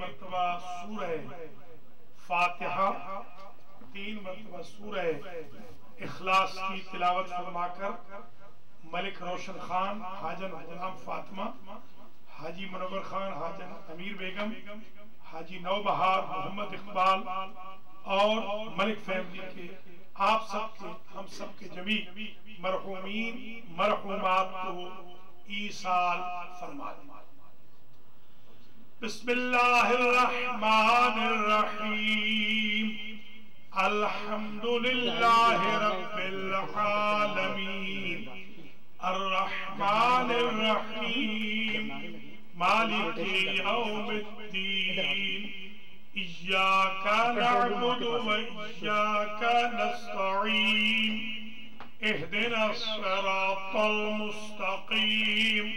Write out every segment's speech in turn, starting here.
مرتبہ سورہ فاتحہ، 3 مرتبہ سورہ اخلاص کی تلاوت فرما کر ملک روشن خان، حاجن غلام فاطمہ، حاجی منور خان، حاجن امیر بیگم، حاجی نوبہار، محمد اقبال اور ملک فیملی کے آپ سب کے، ہم سب کے جمیع مرحومین مرحومات کو ایصال فرما دیں۔ بسم اللہ الرحمن الرحیم، الحمدللہ رب العالمین، الرحمن الرحیم، مالک یوم الدین، ایاک نعبد و ایاک نستعین، اہدنا الصراط المستقیم،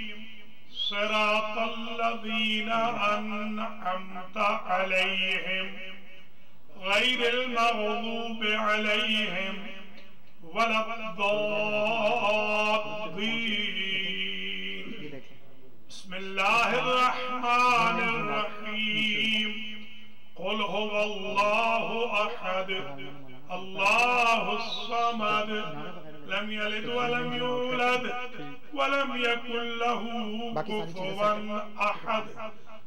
صراط الذین انعمت علیہم غیر المغضوب علیہم ولا الضالین۔ بسم اللہ الرحمن الرحیم، قل هو اللہ احد اللہ الصمد لم يلد ولم يولد ولم يكن له كفوا احد۔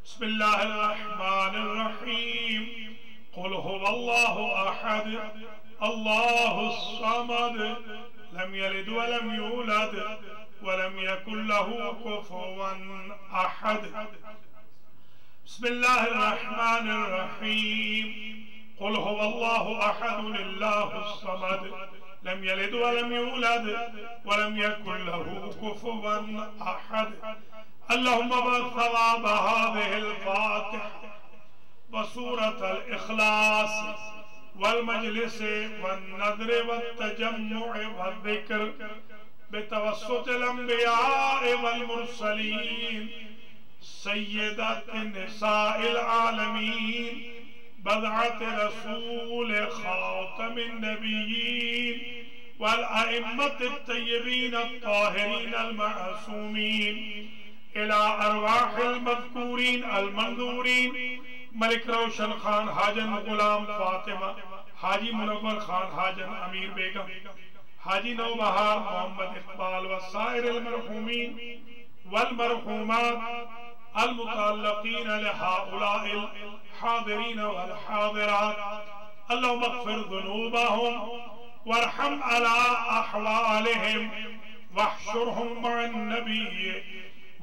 بسم اللہ الرحمن الرحیم، قل هو اللہ احد اللہ الصمد لم يلد ولم يولد ولم يكن له كفوا احد۔ بسم اللہ الرحمن الرحیم، قل هو اللہ احد اللہ الصمد لم يلد ولم يولد ولم يكن له كفوا احد۔ اللهم بثواب هذه الفاتحة وسورة الإخلاص والمجلس والنذر والتجمع والذكر بتوسط الأنبياء والمرسلين سيدات النساء العالمين بضعة رسول خاتم النبيين والأئمة الطيبين الطاهرين المعصومين إلى أرواح المذكورين المنذورين ملک روشن خان، حاجن غلام فاطمہ، حاجی منور خان، حاجن امیر بیگم، حاجی نوبہار، محمد اقبال وسائر المرحومین والمرحومات المتعلقین لہؤلاء الحاضرین والحاضرات۔ اللهم اغفر ذنوبهم وارحم على احوالهم واحشرهم مع النبي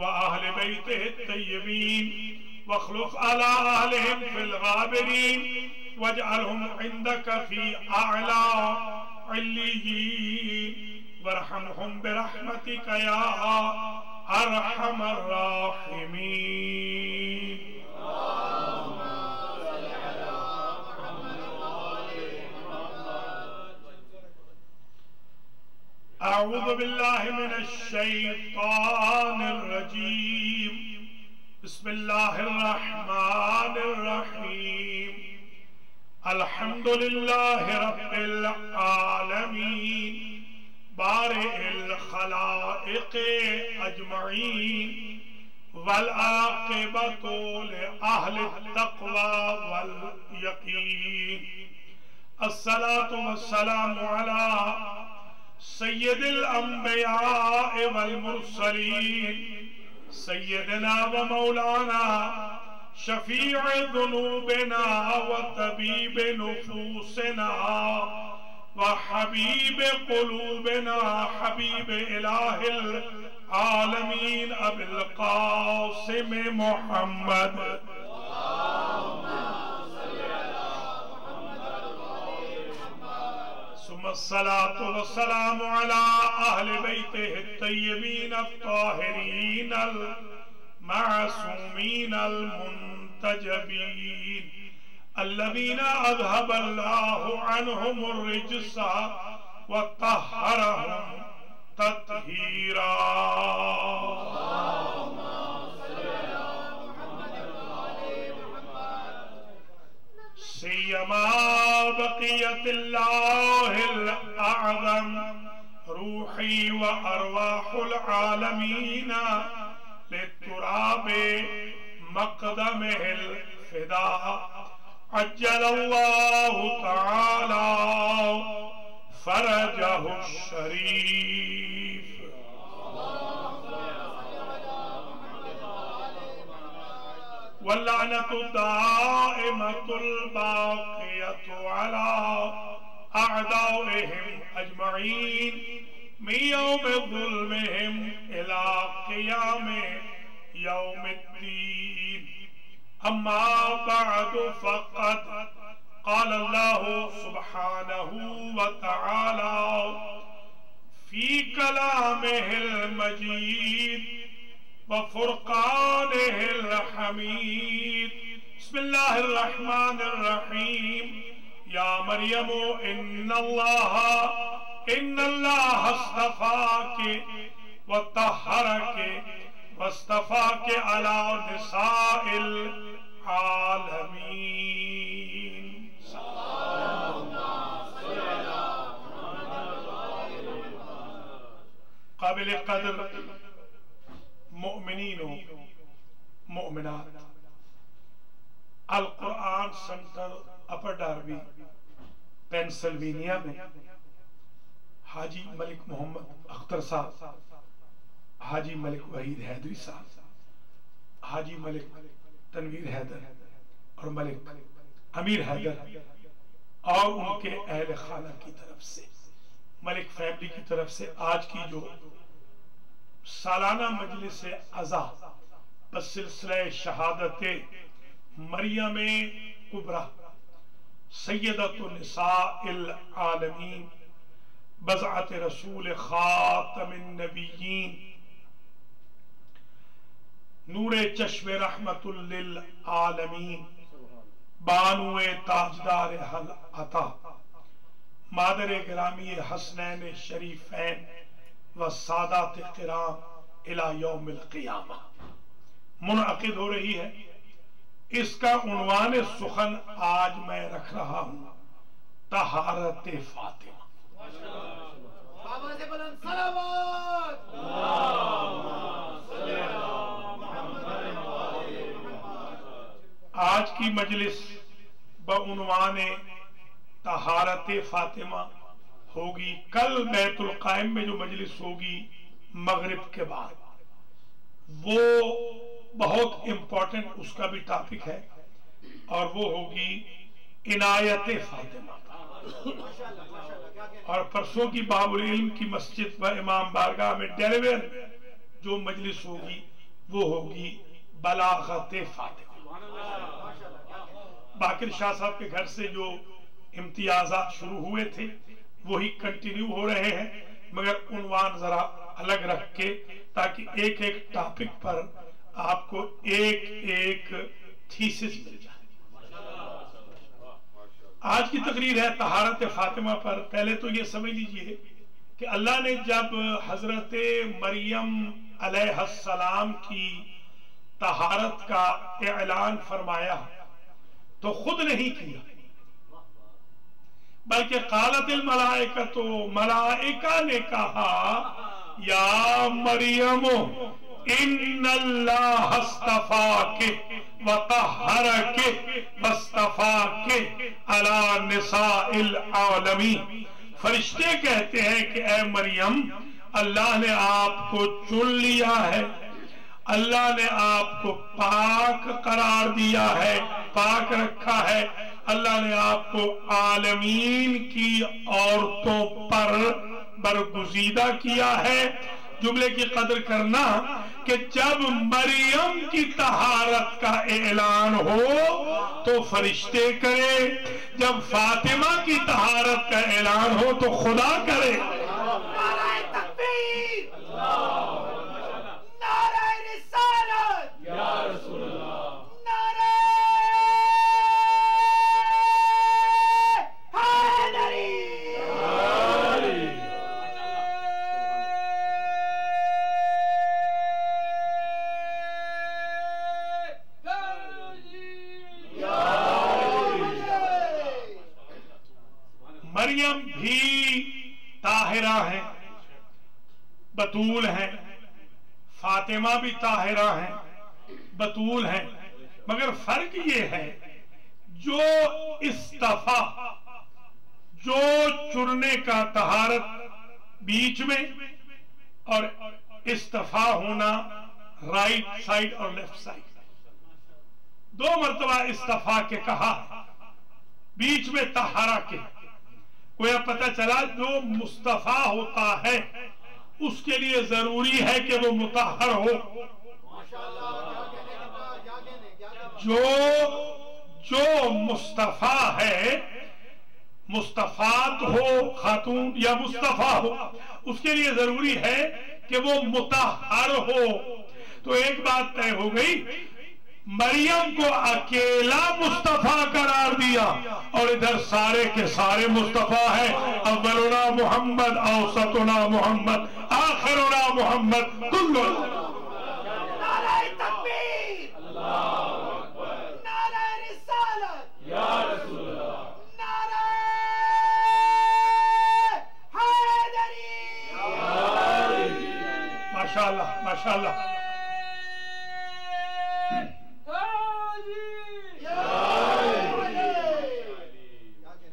وأهل بيته الطيبين واخلف على أهلهم في الغابرين واجعلهم عندك في أعلى عليين وارحمهم برحمتك يا أرحم الراحمين۔ أعوذ بالله من الشيطان الرجيم، بسم الله الرحمن الرحيم، الحمد لله رب العالمين بارئ الخلائق أجمعين والعاقبة لأهل التقوى واليقين، الصلاة والسلام على سید الانبیاء والمرسلین سیدنا و مولانا شفیع ذنوبنا و طبیب نفوسنا و حبیب قلوبنا حبیب الہ العالمین ابی القاسم محمد۔ الصلاة والسلام على أهل بيته الطيبين الطاهرين المعصومين المنتجبين الذين أذهب الله عنهم الرجس وطهرهم تطهيرا۔ سیما بقیت اللہ الاعظم روحی و ارواح العالمین لتراب مقدمه الفداء عجل اللہ تعالی فرجہ الشریف. واللعنة الدائمة الباقية على أعدائهم أجمعين من يوم ظلمهم إلى قيام يوم الدين. أما بعد فقد قال الله سبحانه وتعالى في كلامه المجيد وفرقانه الحميد. بسم الله الرحمن الرحيم. يا مريم إن الله اصطفاك وطهرك واصطفاك على نساء العالمين. قابل قدر مؤمنین و مؤمنات، القرآن سنٹر اپر ڈاربی پینسلوینیا میں حاجی ملک محمد اختر صاحب، حاجی ملک وحید حیدری صاحب، حاجی ملک تنویر حیدر اور ملک امیر حیدر اور ان کے اہل خانہ کی طرف سے، ملک فیملی کی طرف سے آج کی جو سالانہ مجلس عزا بسلسلہ شہادت مریم کبریٰ سیدۃ النساء العالمین بضعۃ رسول خاتم النبیین نور چشم رحمت للعالمین بانو تاجدار حل عطا مادر گرامی حسنین شریفین و سادات کرام الى یوم القیامہ منعقد ہو رہی ہے. اس کا عنوان سخن آج میں رکھ رہا ہوں طہارت فاطمہ. آج کی مجلس بعنوان طہارت فاطمہ ہوگی. کل بیت القائم میں جو مجلس ہوگی مغرب کے بعد وہ بہت امپورٹنٹ اس کا بھی ٹاپک ہے اور وہ ہوگی عنایت فاطمہ. اور پرسوں کی باب العلم کی مسجد و امام بارگاہ میں ڈیلیور جو مجلس ہوگی وہ ہوگی بلاغت فاطمہ. باقر شاہ صاحب کے گھر سے جو امتیازات شروع ہوئے تھے وہی کنٹینیو ہو رہے ہیں مگر عنوان ذرا الگ رکھ کے تاکہ ایک ایک ٹاپک پر آپ کو ایک ایک تھیسس مل جائے. آج کی تقریر ہے طہارت فاطمہ پر. پہلے تو یہ سمجھ لیجئے کہ اللہ نے جب حضرت مریم علیہ السلام کی طہارت کا اعلان فرمایا تو خود نہیں کیا بلکہ قالت الملائکۃ ملائکہ نے کہا یا مریم ان اللہ اصطفاک وطہرک واصطفاک علی نساء العالمین. فرشتے کہتے ہیں کہ اے مریم اللہ نے آپ کو چن لیا ہے، اللہ نے آپ کو پاک قرار دیا ہے، پاک رکھا ہے، اللہ نے آپ کو عالمین کی عورتوں پر برگزیدہ کیا ہے. جملے کی قدر کرنا کہ جب مریم کی طہارت کا اعلان ہو تو فرشتے کرے، جب فاطمہ کی طہارت کا اعلان ہو تو خدا کرے. نعرہ تکبیر، نعرہ رسالت یا رسول اللہ، نعرہ حیدری. مریم بھی طاہرہ ہیں، بتول ہیں، فاطمہ بھی طاہرہ ہیں، بتول ہیں، مگر فرق یہ ہے جو استفا، جو چرنے کا طہارت بیچ میں اور استفا ہونا رائٹ سائڈ اور لیفٹ سائڈ، 2 مرتبہ استفا کے کہا، بیچ میں طہارہ کے، کوئی پتہ چلا جو مصطفیٰ ہوتا ہے اس کے لیے ضروری ہے کہ وہ مطہر ہو، جو مصطفیٰ ہے، مصطفیٰ ہو خاتون یا مصطفیٰ ہو، اس کے لیے ضروری ہے کہ وہ مطہر ہو۔ تو ایک بات طے ہو گئی، مریم کو اکیلا مصطفیٰ قرار دیا اور ادھر سارے کے سارے مصطفیٰ ہیں، اولنا محمد، اوسطنا محمد، آخرنا محمد، کلنا۔ نعرہ تکبیر، اللہ اکبر، نعرہ رسالت، یا رسول اللہ، نعرہ حیدری، ماشاءاللہ ماشاءاللہ۔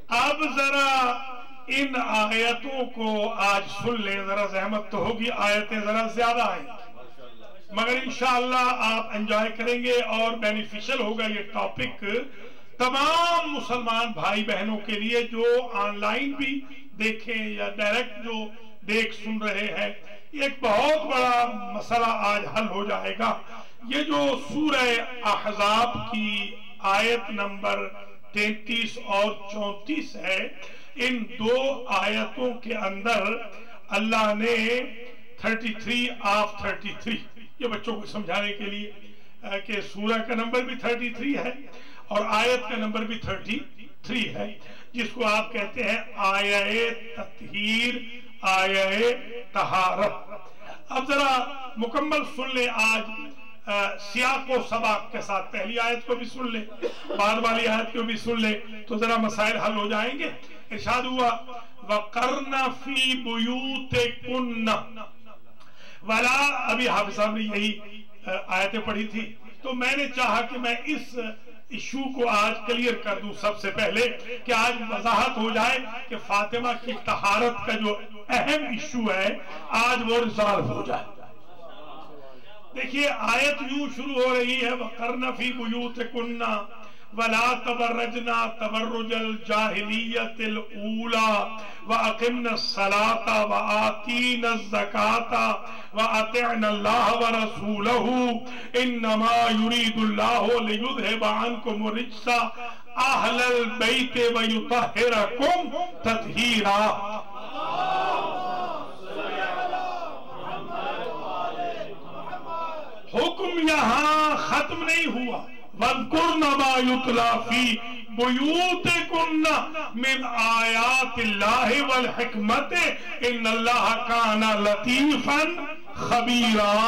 اب ذرا ان آیتوں کو آج سن لیں، ذرا زحمت تو ہوگی، آیتیں ذرا زیادہ آئیں مگر انشاءاللہ آپ انجوائے کریں گے اور بینیفیشل ہوگا یہ ٹاپک تمام مسلمان بھائی بہنوں کے لیے جو آن لائن بھی دیکھیں یا ڈائریکٹ جو دیکھ سن رہے ہیں۔ ایک بہت بڑا مسئلہ آج حل ہو جائے گا۔ یہ جو سورہ احزاب کی آیت نمبر 33 اور 34 ہے، ان 2 آیتوں کے اندر اللہ نے 33 آف 33، یہ بچوں کو سمجھانے کے لیے کہ سورہ کا نمبر بھی 33 ہے اور آیت کا نمبر بھی 33 ہے، جس کو آپ کہتے ہیں آیہ تطہیر، آیہ طہارت۔ اب ذرا مکمل سن لیں آج سیاق و سباق کے ساتھ، پہلی آیت کو بھی سن لیں، بعد والی آیت کو بھی سن لیں تو ذرا مسائل حل ہو جائیں گے۔ ارشاد ہوا وَقَرْنَ فِي بُيُوتِكُنَّ، ولا ابھی حافظ صاحب نے یہی آیتیں پڑھی تھی، تو میں نے چاہا کہ میں اس ایشو کو آج کلیئر کر دوں سب سے پہلے، کہ آج وضاحت ہو جائے کہ فاطمہ کی طہارت کا جو اہم ایشو ہے آج وہ ریزالو ہو جائے۔ دیکھیے آیت یوں شروع ہو رہی ہے وَقَرْنَ فِي بُيُوتِكُنَّ وَلَا تَبَرَّجْنَا تَبَرُّجَ الْجَاهِلِيَّةِ الْأُولَى وَأَقِمْنَا الصَّلَاةَ وَآتِينَا الزَّكَاةَ وَأَطِعْنَا اللَّهَ وَرَسُولَهُ إِنَّمَا يُرِيدُ اللَّهُ لِيُذْهِبَ عَنْكُمُ الرِّجْسَ أَهْلَ الْبَيْتِ وَيُطَهِّرَكُمْ تَطْهِيرًا۔ حکم یہاں ختم نہیں ہوا، وَاذْكُرْنَ مَا يُتْلَى فِي بُيُوتِكُنَّ مِنْ آیَاتِ اللَّهِ وَالْحِکْمَةِ إِنَّ اللَّهَ كَانَ لَطِیفًا خَبِیرًا۔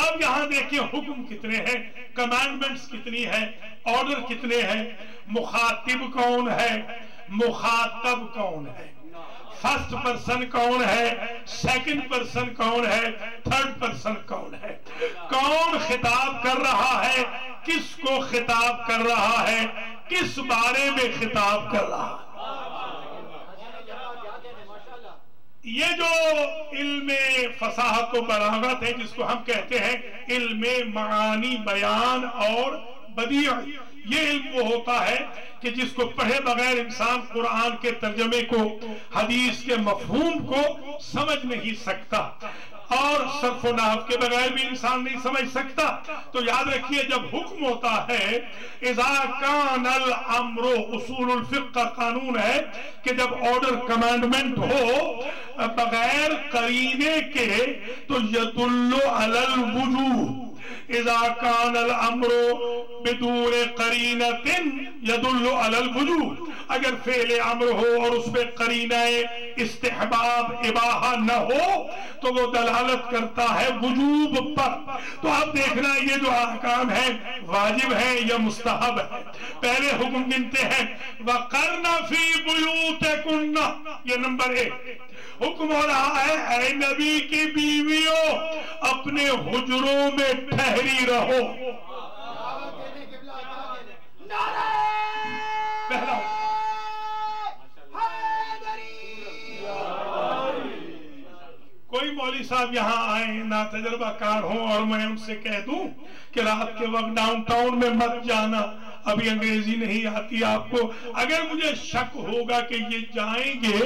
اب یہاں دیکھیں حکم کتنے ہیں، کمانڈمنٹس کتنی ہیں، آرڈر کتنے ہیں، مخاطب کون ہے، مخاطب کون ہے، فرسٹ پرسن کون ہے، سیکنڈ پرسن کون ہے، تھرڈ پرسن کون ہے، کون خطاب کر رہا ہے، کس کو خطاب کر رہا ہے، کس بارے میں خطاب کر رہا ہے۔ یہ جو علم فصاحت و بلاغت ہے جس کو ہم کہتے ہیں علم معانی بیان اور بدیع، یہ علم وہ ہوتا ہے کہ جس کو پڑھے بغیر انسان قرآن کے ترجمے کو، حدیث کے مفہوم کو سمجھ نہیں سکتا، اور صرف و نحو کے بغیر بھی انسان نہیں سمجھ سکتا۔ تو یاد رکھیے جب حکم ہوتا ہے اذا کان الامر، اصول الفقہ کا قانون ہے کہ جب آرڈر کمانڈمنٹ ہو بغیر قرینے کے تو یدل علی الوجوب، اذا کان الامر بدون قرینۃ یدل علی الوجوب، اگر فعل امر ہو اور اس پہ قرینہ استحباب اباحہ نہ ہو تو وہ دلالت کرتا ہے وجوب پر۔ تو آپ دیکھنا یہ جو احکام ہے واجب ہے یا مستحب ہے۔ پہلے حکم گنتے ہیں وَقَرْنَ فِي بُيُوتِكُنَّ، یہ نمبر 1 حکم ہو رہا ہے اے نبی کی بیویوں اپنے حجروں میں ٹھہری رہو۔ پہلا کوئی مولوی صاحب یہاں آئیں نا تجربہ کار ہوں اور میں ان سے کہہ دوں کہ رات کے وقت ڈاؤن ٹاؤن میں مت جانا، ابھی انگریزی نہیں آتی آپ کو، اگر مجھے شک ہوگا کہ یہ جائیں گے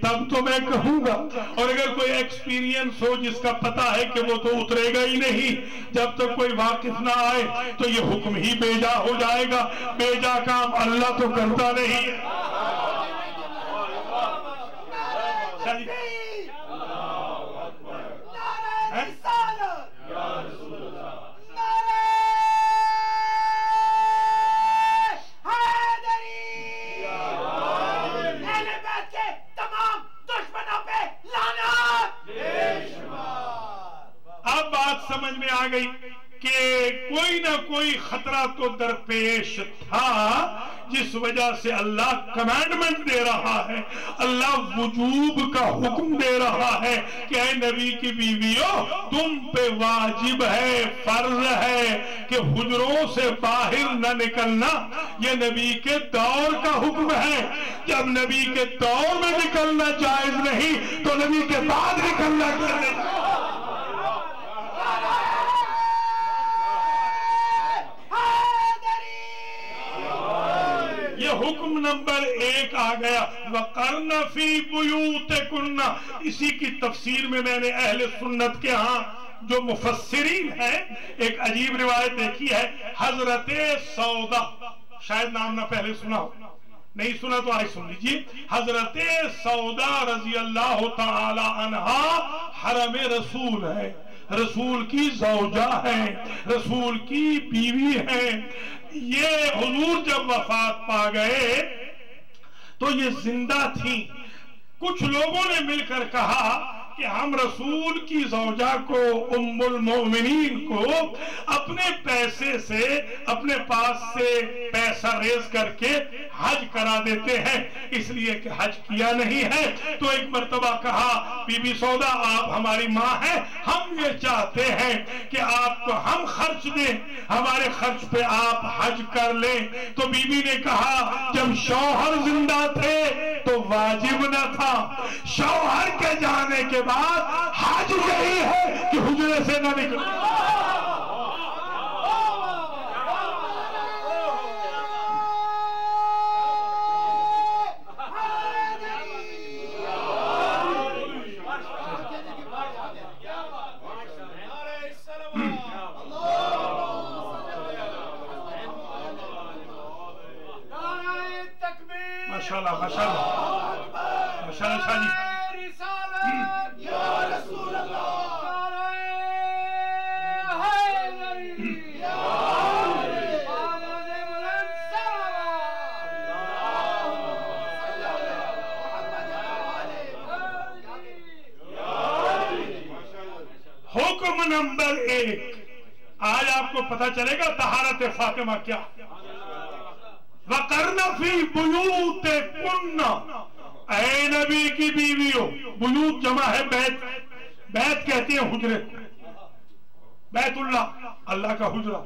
تب تو میں کہوں گا، اور اگر کوئی ایکسپیرینس ہو جس کا پتا ہے کہ وہ تو اترے گا ہی نہیں جب تک کوئی واقف نہ آئے تو یہ حکم ہی بے جا ہو جائے گا. بے جا کام اللہ تو کرتا نہیں ہے. اب بات سمجھ میں آ گئی کہ کوئی نہ کوئی خطرہ تو درپیش تھا جس وجہ سے اللہ کمانڈمنٹ دے رہا ہے، اللہ وجوب کا حکم دے رہا ہے کہ اے نبی کی بیویوں تم پہ واجب ہے، فرض ہے کہ حجروں سے باہر نہ نکلنا. یہ نبی کے دور کا حکم ہے. جب نبی کے دور میں نکلنا جائز نہیں تو نبی کے بعد نکلنا کرنے یہ حکم نمبر 1 آ گیا. وَقَرْنَ فِي بُيُوتِكُنَّ. اسی کی تفسیر میں نے اہل سنت کے ہاں جو مفسرین ہیں ایک عجیب روایت دیکھی ہے. حضرت سودا، شاید نام نہ پہلے سنا ہو، نہیں سنا تو آئے سن لیجیے. حضرت سودا رضی اللہ تعالی عنہا حرم رسول ہے، رسول کی زوجہ ہیں، رسول کی بیوی ہیں. یہ حضور جب وفات پا گئے تو یہ زندہ تھیں. کچھ لوگوں نے مل کر کہا کہ ہم رسول کی زوجہ کو، ام المؤمنین کو اپنے پیسے سے، اپنے پاس سے پیسہ ریز کر کے حج کرا دیتے ہیں، اس لیے کہ حج کیا نہیں ہے. تو ایک مرتبہ کہا بی بی سودا آپ ہماری ماں ہیں، ہم یہ چاہتے ہیں کہ آپ کو ہم خرچ دیں، ہمارے خرچ پہ آپ حج کر لیں. تو بی بی نے کہا جب شوہر زندہ تھے تو واجب نہ تھا، شوہر کے جانے کے بعد حج یہی ہے کہ حجرے سے نہ نکلے. ماشاءاللہ ماشاءاللہ ماشاءاللہ شاہ جی. حکم نمبر 1 آج آپ کو پتہ چلے گا طہارت فاطمہ کیا. وَقَرْنَ فِي بُيُوتِكُنَّ. اے نبی کی بیویوں، بیوت جمع ہے بیت، بیت کہتے ہیں حجرے، بیت اللہ اللہ کا حجرہ.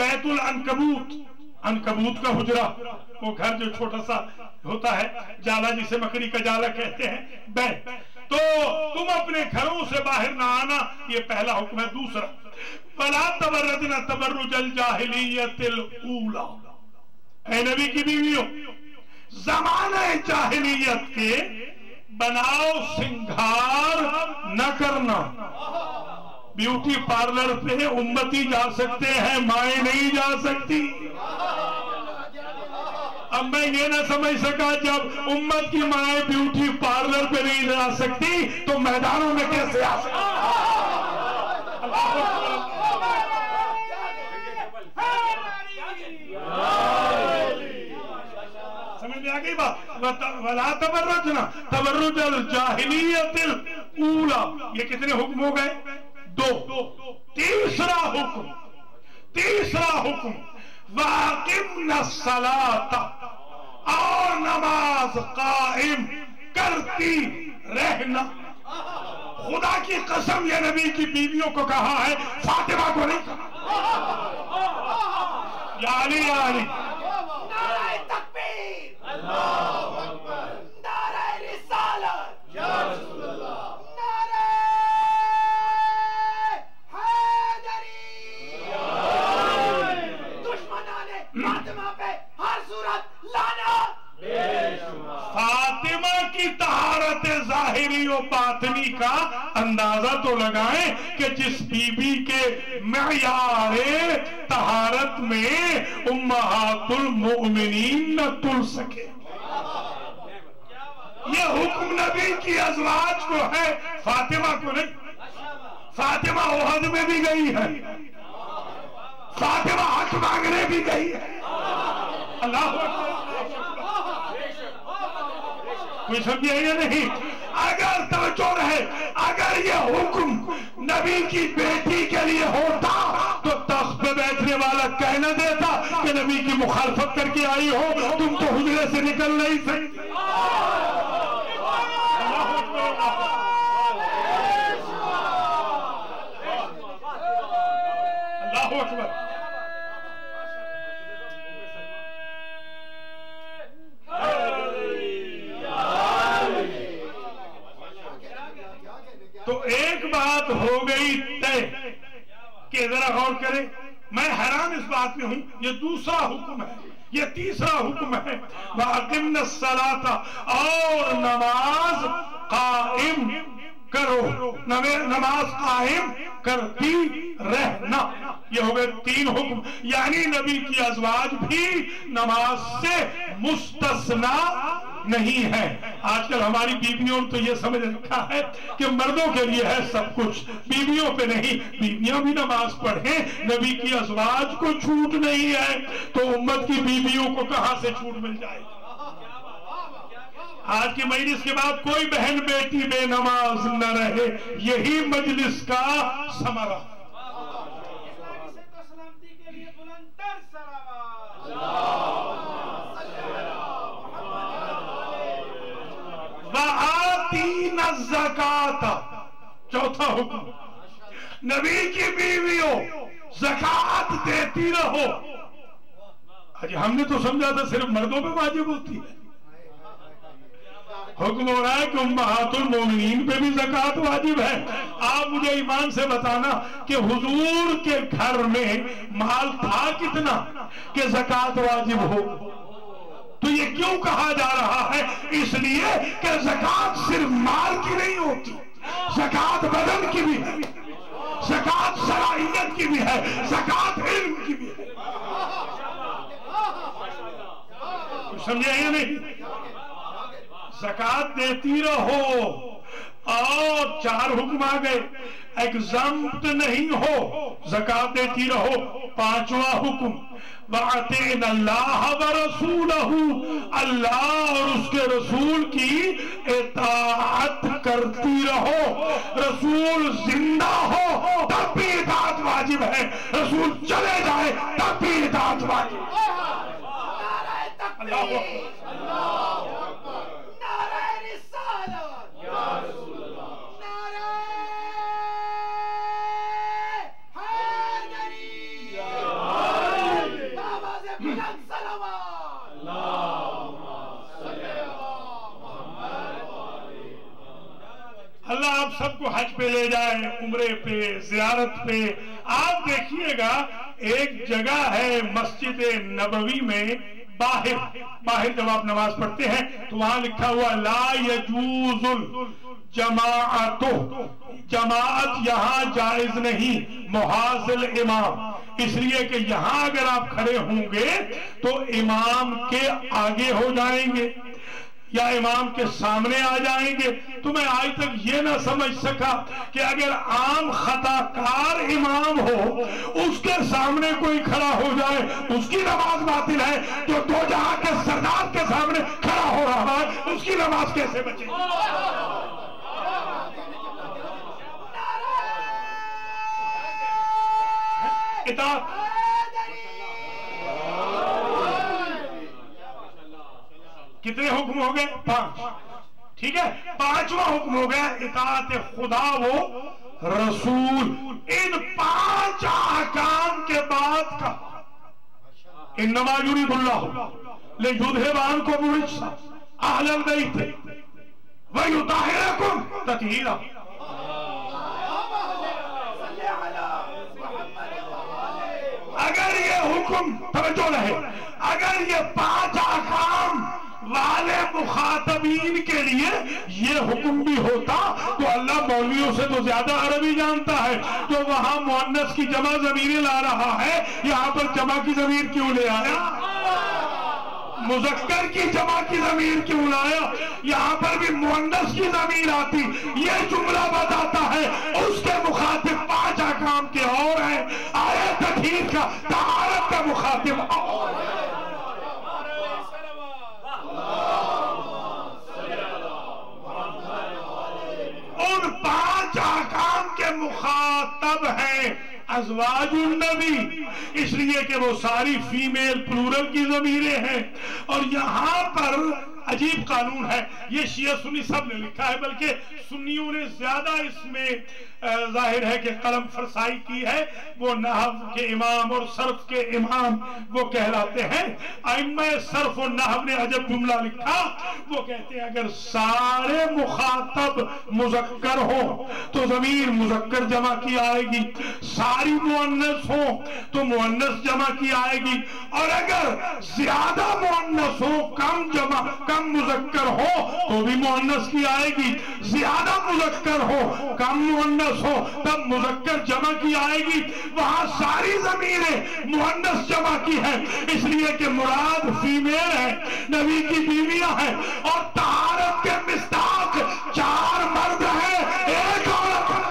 بیت العنکبوت، عنکبوت کا حجرہ وہ گھر جو چھوٹا سا ہوتا ہے، جالا جسے مکڑی کا جالا کہتے ہیں، بیت. تو تم اپنے گھروں سے باہر نہ آنا، یہ پہلا حکم ہے. دوسرا وَلَا تَبَرَّجْنَ تَبَرُّجَ الْجَاهِلِيَّةِ الْأُولَى. اے نبی کی بیویوں زمانہ جاہلیت کے بناؤ سنگھار نہ کرنا. بیوٹی پارلر پہ امتی جا سکتے ہیں، مائیں نہیں جا سکتی. اب میں یہ نہ سمجھ سکا جب امت کی مائیں بیوٹی پارلر پہ نہیں جا سکتی تو میدانوں میں کیسے آ سکتی. سمجھ میں آ گئی بات. وَلَا تَبَرَّجْنَ تَبَرُّجَ الْجَاهِلِيَّةِ الْأُولَى. یہ کتنے حکم ہو گئے؟ 2. تیسرا حکم وَأَقِمْنَ الصَّلَاةَ. اور نماز قائم کرتی رہنا. خدا کی قسم یہ نبی کی بیویوں کو کہا ہے، فاطمہ کو نہیں کہا. یا علی یا علی اندازہ تو لگائیں کہ جس بی بی کے معیار طہارت میں امہات المؤمنین نہ تل سکے. یہ حکم نبی کی ازواج کو ہے، فاطمہ کو نہیں. فاطمہ احد میں بھی گئی ہے، فاطمہ حق مانگنے بھی گئی ہے. اللہ کوئی سمجھے یا نہیں؟ اگر توجہ رہے، اگر یہ حکم نبی کی بیٹی کے لیے ہوتا تو تخت پہ بیٹھنے والا کہنا دیتا کہ نبی کی مخالفت کر کے آئی ہو، تم تو حجرے سے نکل نہیں سکتی. اللہ اکبر. تو ایک بات ہو گئی طے کہ ذرا غور کریں. میں حیران اس بات میں ہوں، یہ دوسرا حکم ہے، یہ تیسرا حکم ہے. وَأَقِمْنَ الصَّلَاةَ، اور نماز قائم کرو، نماز قائم کرتی رہنا. یہ ہو گئے 3 حکم. یعنی نبی کی ازواج بھی نماز سے مستثنا نہیں ہے. آج کل ہماری بیویوں نے تو یہ سمجھ رکھا ہے کہ مردوں کے لیے ہے سب کچھ، بیویوں پہ نہیں. بیویاں بھی نماز پڑھیں، نبی کی ازواج کو چھوٹ نہیں ہے تو امت کی بیویوں کو کہاں سے چھوٹ مل جائے گی؟ آج کی مجلس کے بعد کوئی بہن بیٹی بے نماز نہ رہے، یہی مجلس کا ثمرہ. وَآتِينَ الزَّكَاةَ، چوتھا حکم، نبی کی بیویوں زکوٰۃ دیتی رہو. ہم نے تو سمجھا تھا صرف مردوں پہ واجب ہوتی ہے. حکم ہو رہا ہے کہ امہات المومنین پہ بھی زکوٰۃ واجب ہے. آپ مجھے ایمان سے بتانا کہ حضور کے گھر میں مال تھا کتنا کہ زکوٰۃ واجب ہو؟ تو یہ کیوں کہا جا رہا ہے؟ اس لیے کہ زکوٰۃ صرف مال کی نہیں ہوتی، زکوٰۃ بدن کی بھی ہے، زکوٰۃ صلاحیت کی بھی ہے، زکوٰۃ علم کی بھی ہے. سمجھے یا نہیں؟ زکوٰۃ دیتی رہو. اور 4 حکم آ گئے. ایگزامپٹ نہیں ہو، زکوٰۃ دیتی رہو. 5واں حکم، وَأَطِعْنَ اللَّهَ وَرَسُولَهُ، اللہ اور اس کے رسول کی اطاعت کرتی رہو. رسول زندہ ہو تب بھی اطاعت واجب ہے، رسول چلے جائے تب بھی اطاعت واجب ہے. اللہ اللہ آپ سب کو حج پہ لے جائے، عمرے پہ، زیارت پہ. آپ دیکھیے گا ایک جگہ ہے مسجد نبوی میں، باہر جب آپ نماز پڑھتے ہیں تو وہاں لکھا ہوا لا یجوز الجماعت، جماعت یہاں جائز نہیں، محاذ الامام. اس لیے کہ یہاں اگر آپ کھڑے ہوں گے تو امام کے آگے ہو جائیں گے یا امام کے سامنے آ جائیں گے. تو میں آج تک یہ نہ سمجھ سکا کہ اگر عام خطا کار امام ہو، اس کے سامنے کوئی کھڑا ہو جائے اس کی نماز باطل ہے. جو دو جہاں کے سردار کے سامنے کھڑا ہو رہا ہے اس کی نماز کیسے بچے؟ اطاعت. کتنے حکم ہو گئے؟ 5. ٹھیک ہے، 5واں حکم ہو گیا اطاعت خدا و رسول. ان 5 احکام کے بعد کا انما یرید اللہ لیذھب عنکم الرجس اہل البیت ویطہرکم تطہیرا. اگر یہ حکم توجہ رہے، اگر یہ 5 احکام والے مخاطبین کے لیے یہ حکم بھی ہوتا تو اللہ مولویوں سے تو زیادہ عربی جانتا ہے، تو وہاں مؤنث کی جمع ضمیر لا رہا ہے، یہاں پر جمع کی ضمیر کیوں لے آیا؟ مذکر کی جمع کی ضمیر کیوں لایا؟ یہاں پر بھی مؤنث کی ضمیر آتی، یہ جملہ بتاتا ہے اس کے مخاطب 5 احکام کے اور ہیں، آیت تطہیر کا طہارت کا مخاطب اور ہے۔ ان 5 احکام کے مخاطب ہیں ازواج النبی، اس لیے کہ وہ ساری فیمیل پلورل کی ضمیریں ہیں۔ اور یہاں پر عجیب قانون ہے، یہ شیعہ سنی سب نے لکھا ہے، بلکہ سنیوں نے زیادہ اس میں ظاہر ہے کہ قلم فرسائی کی ہے، وہ نحو کے امام اور صرف کے امام وہ کہلاتے ہیں۔ ائمہ صرف و نحو نے عجب جملہ لکھا، وہ کہتے ہیں اگر سارے مخاطب مذکر ہوں تو ضمیر مذکر جمع کی آئے گی، ساری مؤنث ہوں تو مؤنث جمع کی آئے گی، اور اگر زیادہ مؤنث ہو کم مذکر ہو تو بھی مؤنث کی آئے گی، زیادہ مذکر ہو کم مؤنث ہو تب مذکر جمع کی آئے گی۔ وہاں ساری ضمیریں مؤنث جمع کی ہیں، اس لیے کہ مراد فیمیل ہے، نبی کی بیویاں ہیں، اور طہارت کے مصداق 4 مرد ہیں، 1 عورت ہے۔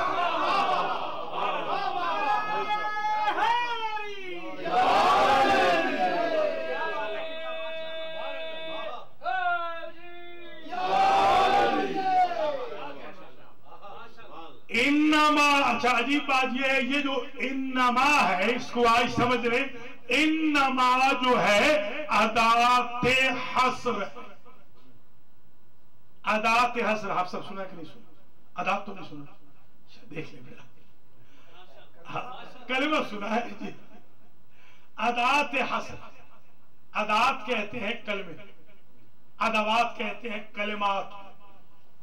انما، اچھا عجیب بات یہ ہے، یہ جو انما ہے اس کو آج سمجھ رہے، انما جو ہے ادات حصر، ادات حصر، آپ سب سنا کہ نہیں سنا؟ ادات تو نہیں سنا، دیکھ لیں میرا کلمہ سنا ہے جی۔ ادات حصر، ادات کہتے ہیں کلمے، ادوات کہتے ہیں کلمات،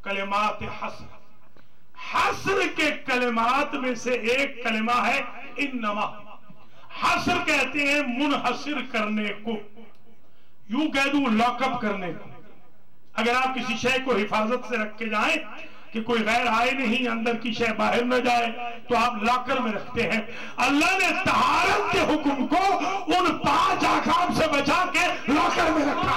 کلمات حصر۔ حصر کے کلمات میں سے ایک کلمہ ہے انما۔ حصر کہتے ہیں منحصر کرنے کو، یوں کہہ دوں لاک اپ کرنے کو۔ اگر آپ کسی شے کو حفاظت سے رکھ کے جائیں کہ کوئی غیر آئے نہیں، اندر کی شے باہر نہ جائے، تو آپ لاکر میں رکھتے ہیں۔ اللہ نے طہارت کے حکم کو ان 5 احکام سے بچا کے لاکر میں رکھا۔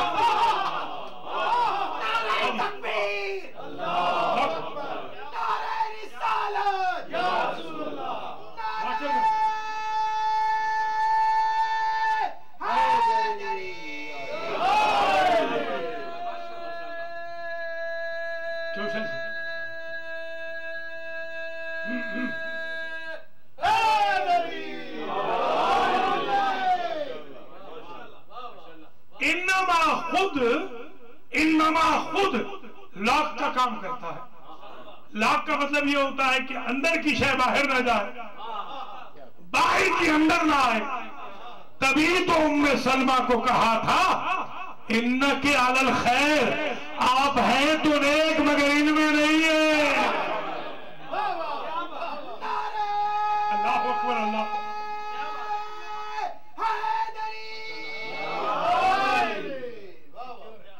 انما خود لاک کا کام کرتا ہے۔ لاک کا مطلب یہ ہوتا ہے کہ اندر کی شے باہر نہ جائے، باہر کی اندر نہ آئے۔ تبھی تو ام سلمہ کو کہا تھا انکے علی الخیر، آپ ہیں تو نیک مگر ان میں نہیں ہے۔ اللہ اکبر، اللہ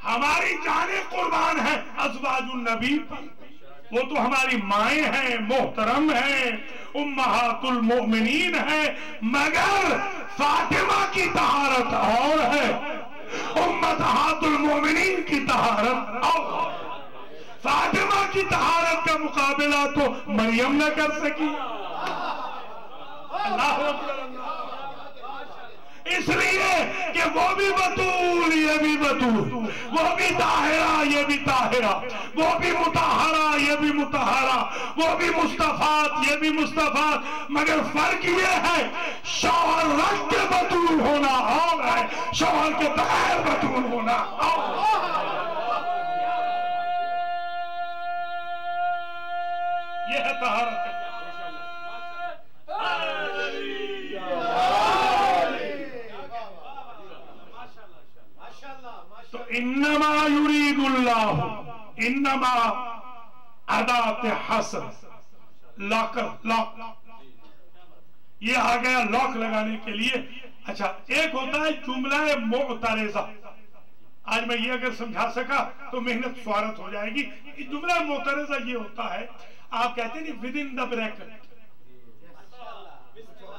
ہماری جانیں قربان ہیں ازواج النبی، وہ تو ہماری مائیں ہیں، محترم ہیں، امہات المؤمنین ہیں، مگر فاطمہ کی طہارت اور ہے، امہات المؤمنین کی طہارت اور۔ فاطمہ کی طہارت کا مقابلہ تو مریم نہ کر سکی۔ اللہ اکبر، اس لیے کہ وہ بھی بطول یہ بھی بطول، وہ بھی طاہرہ یہ بھی طاہرہ، وہ بھی مطہرہ یہ بھی مطہرہ، وہ بھی مصطفیٰ یہ بھی مصطفیٰ، مگر فرق یہ ہے شوہر رکھ کے بطول ہونا اور ہے، شوہر کے بغیر بطول ہونا اور۔ یہ ہے طہارت۔ تو انما یرید اللہ، انما ادات حصر، لاکر، لاک، یہ آ گیا لاک لگانے کے لیے۔ اچھا ایک ہوتا ہے جملہ معترضہ، آج میں یہ اگر سمجھا سکا تو محنت سوارت ہو جائے گی. جملہ معترضہ یہ ہوتا ہے, آپ کہتے ہیں ود ان دا بریکٹ.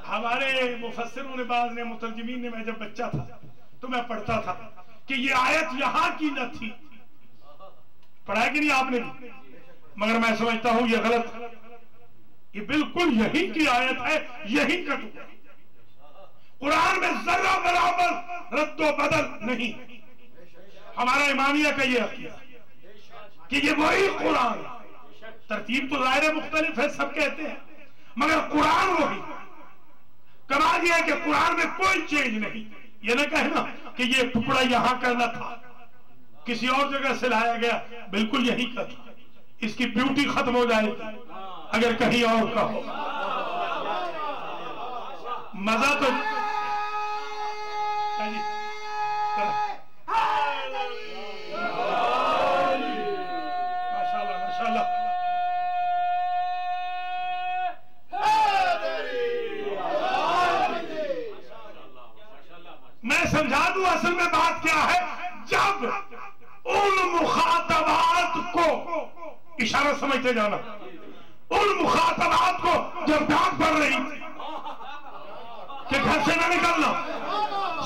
ہمارے مفسروں نے, بعض نے, مترجمین نے, میں جب بچہ تھا تو میں پڑھتا تھا کہ یہ آیت یہاں کی نہ تھی. پڑھا کہ نہیں آپ نے بھی؟ مگر میں سمجھتا ہوں یہ غلط, یہ بالکل یہی کی آیت ہے, یہی کا ٹکڑا. قرآن میں ذرہ برابر رد و بدل نہیں. ہمارا امامیہ کا یہ عقیدہ کہ یہ وہی قرآن, ترتیب تو ظاہر مختلف ہے, سب کہتے ہیں, مگر قرآن وہی. کمال یہ ہے کہ قرآن میں کوئی چینج نہیں. یہ نہ کہنا کہ یہ ٹکڑا یہاں کا نہ تھا, کسی اور جگہ سے لایا گیا, بالکل یہی کا تھا. اس کی بیوٹی ختم ہو جائے گی اگر کہیں اور کا ہو. مزہ تو میں سمجھا دوں اصل میں بات کیا ہے. جب ان مخاطبات کو, اشارہ سمجھتے جانا, ان مخاطبات کو جب ڈانٹ پڑ رہی تھی کہ گھر سے نہ نکلنا,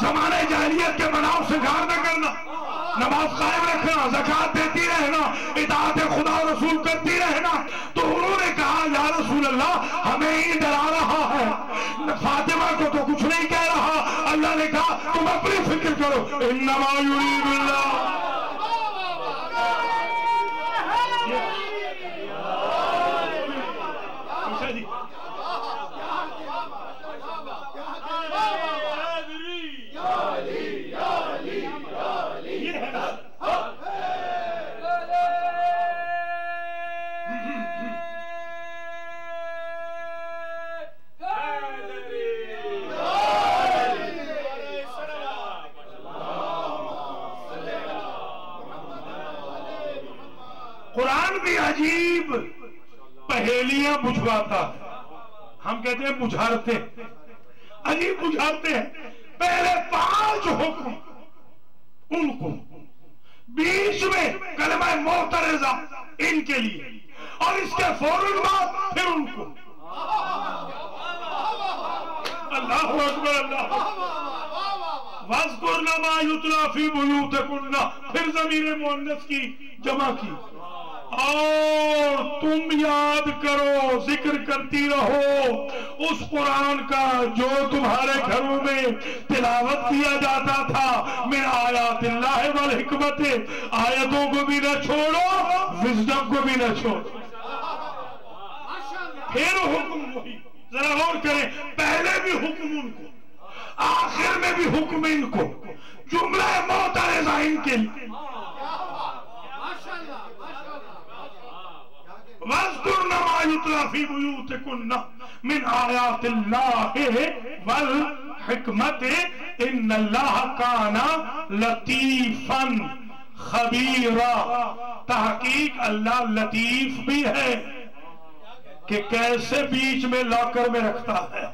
زمانے جاہلیت کے بناؤ سے گھر نہ کرنا, نماز قائم رکھنا, زکات دیتی رہنا, اطاعت خدا و رسول کرتی رہنا, تو انہوں نے کہا یا رسول اللہ ہمیں ہی ڈرا رہا ہے, فاطمہ کو تو کچھ نہیں کہہ رہا. اللہ نے کہا تم اپنی فکر کرو, انما یرید اللہ. قرآن بھی عجیب پہیلیاں بجھواتا ہے. ہم کہتے ہیں بجھارتے, عجیب بجھارتے ہیں. پہلے 5 حکم ان کو, بیچ میں کلمہ معترضہ ان کے لیے, اور اس کے فوراً بعد پھر ان کو. اللہ اکبر, اللہ وَاذْكُرْنَ مَا يُتْلَى فِي بُيُوتِكُنَّ, پھر ضمیر مؤنث کی جمع کی, اور تم یاد کرو, ذکر کرتی رہو اس قرآن کا جو تمہارے گھروں میں تلاوت کیا جاتا تھا. من آیات اللہ والحکمت, آیتوں کو بھی نہ چھوڑو, وزڈم کو بھی نہ چھوڑو. پھر حکم وہی. ذرا غور کریں, پہلے بھی حکم ان کو, آخر میں بھی حکم ان کو, جملہ معترضہ ان کے لیے. وَاذْكُرْنَ مَا يُتْلَى فِي بُيُوتِكُنَّ مِنْ آيَاتِ اللَّهِ وَالْحِكْمَةِ إِنَّ اللَّهَ كَانَ لَطِيفًا خَبِيرًا. تحقیق اللہ لطیف بھی ہے کہ کیسے بیچ میں لاکر میں رکھتا ہے,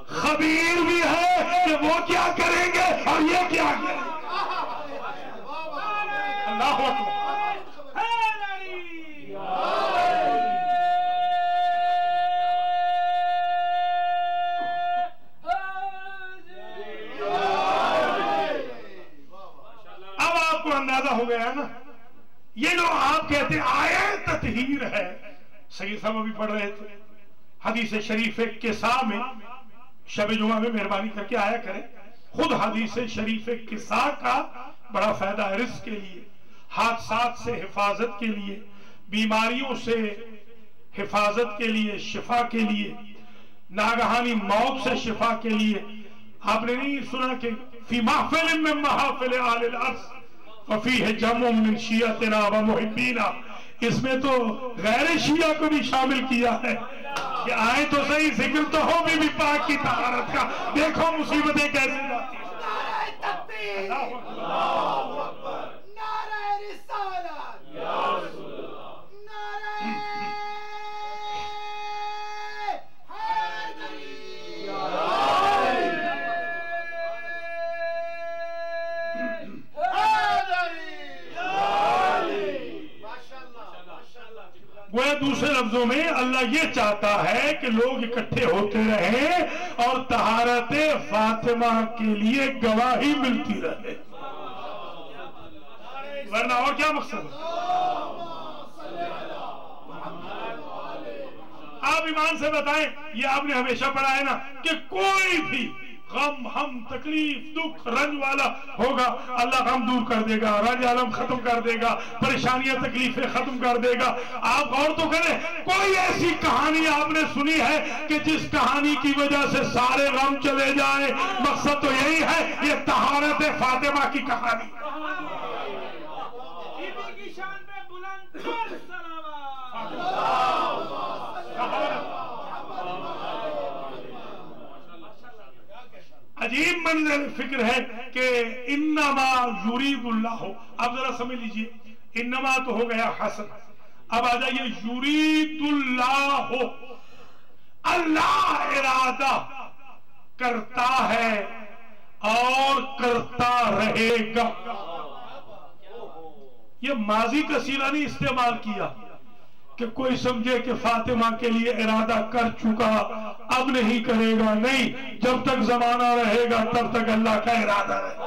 خبیر بھی ہے کہ وہ کیا کریں گے اور یہ کیا کریں گے. اللہ اکبر. اب آپ کو اندازہ ہو گیا ہے نا, یہ جو آپ کہتے ہیں آیت تطہیر ہے, سید صاحب ابھی پڑھ رہے تھے حدیث شریف قصہ میں, شب جمعہ میں مہربانی کر کے آیا کریں. خود حدیث شریف قصہ کا بڑا فائدہ ہے رزق کے لیے, حادثات سے حفاظت کے لیے, بیماریوں سے حفاظت کے لیے, شفا کے لیے, ناگہانی موت سے شفا کے لیے. آپ نے نہیں سنا کہ فی محفل من محافل اہل الارض وفیہ جمع من شیعتنا و محبینا, اس میں تو غیر شیعہ کو بھی شامل کیا ہے کہ آئے تو صحیح, ذکر تو ہو بھی پاک کی طہارت کا. دیکھو مصیبتیں کیسے جاتی ہیں. نعرہ تکبیر, اللہ اکبر, نعرہ رسالت, یا رسول اللہ, نعرہ حیدری, لفظوں میں اللہ یہ چاہتا ہے کہ لوگ اکٹھے ہوتے رہیں اور طہارت فاطمہ کے لیے گواہی ملتی رہے، ورنہ اور کیا مقصد ہے؟ آپ ایمان سے بتائیں، یہ آپ نے ہمیشہ پڑھا ہے نا کہ کوئی بھی غم، ہم، تکلیف، دکھ، رنج والا ہوگا، اللہ غم دور کر دے گا، رنج عالم ختم کر دے گا، پریشانیاں تکلیفیں ختم کر دے گا۔ آپ غور تو کریں، کوئی ایسی کہانی آپ نے سنی ہے کہ جس کہانی کی وجہ سے سارے غم چلے جائیں؟ مقصد تو یہی ہے، یہ طہارت فاطمہ کی کہانی۔ عجیب منظر فکر ہے کہ انما یرید اللہ، اب ذرا سمجھ لیجئے، انما تو ہو گیا حسن، اب آ جائیے یرید اللہ، اللہ ارادہ کرتا ہے اور کرتا رہے گا۔ یہ ماضی کا صیغہ نہیں استعمال کیا کہ کوئی سمجھے کہ فاطمہ کے لیے ارادہ کر چکا اب نہیں کرے گا، نہیں، جب تک زمانہ رہے گا تب تک اللہ کا ارادہ رہے گا۔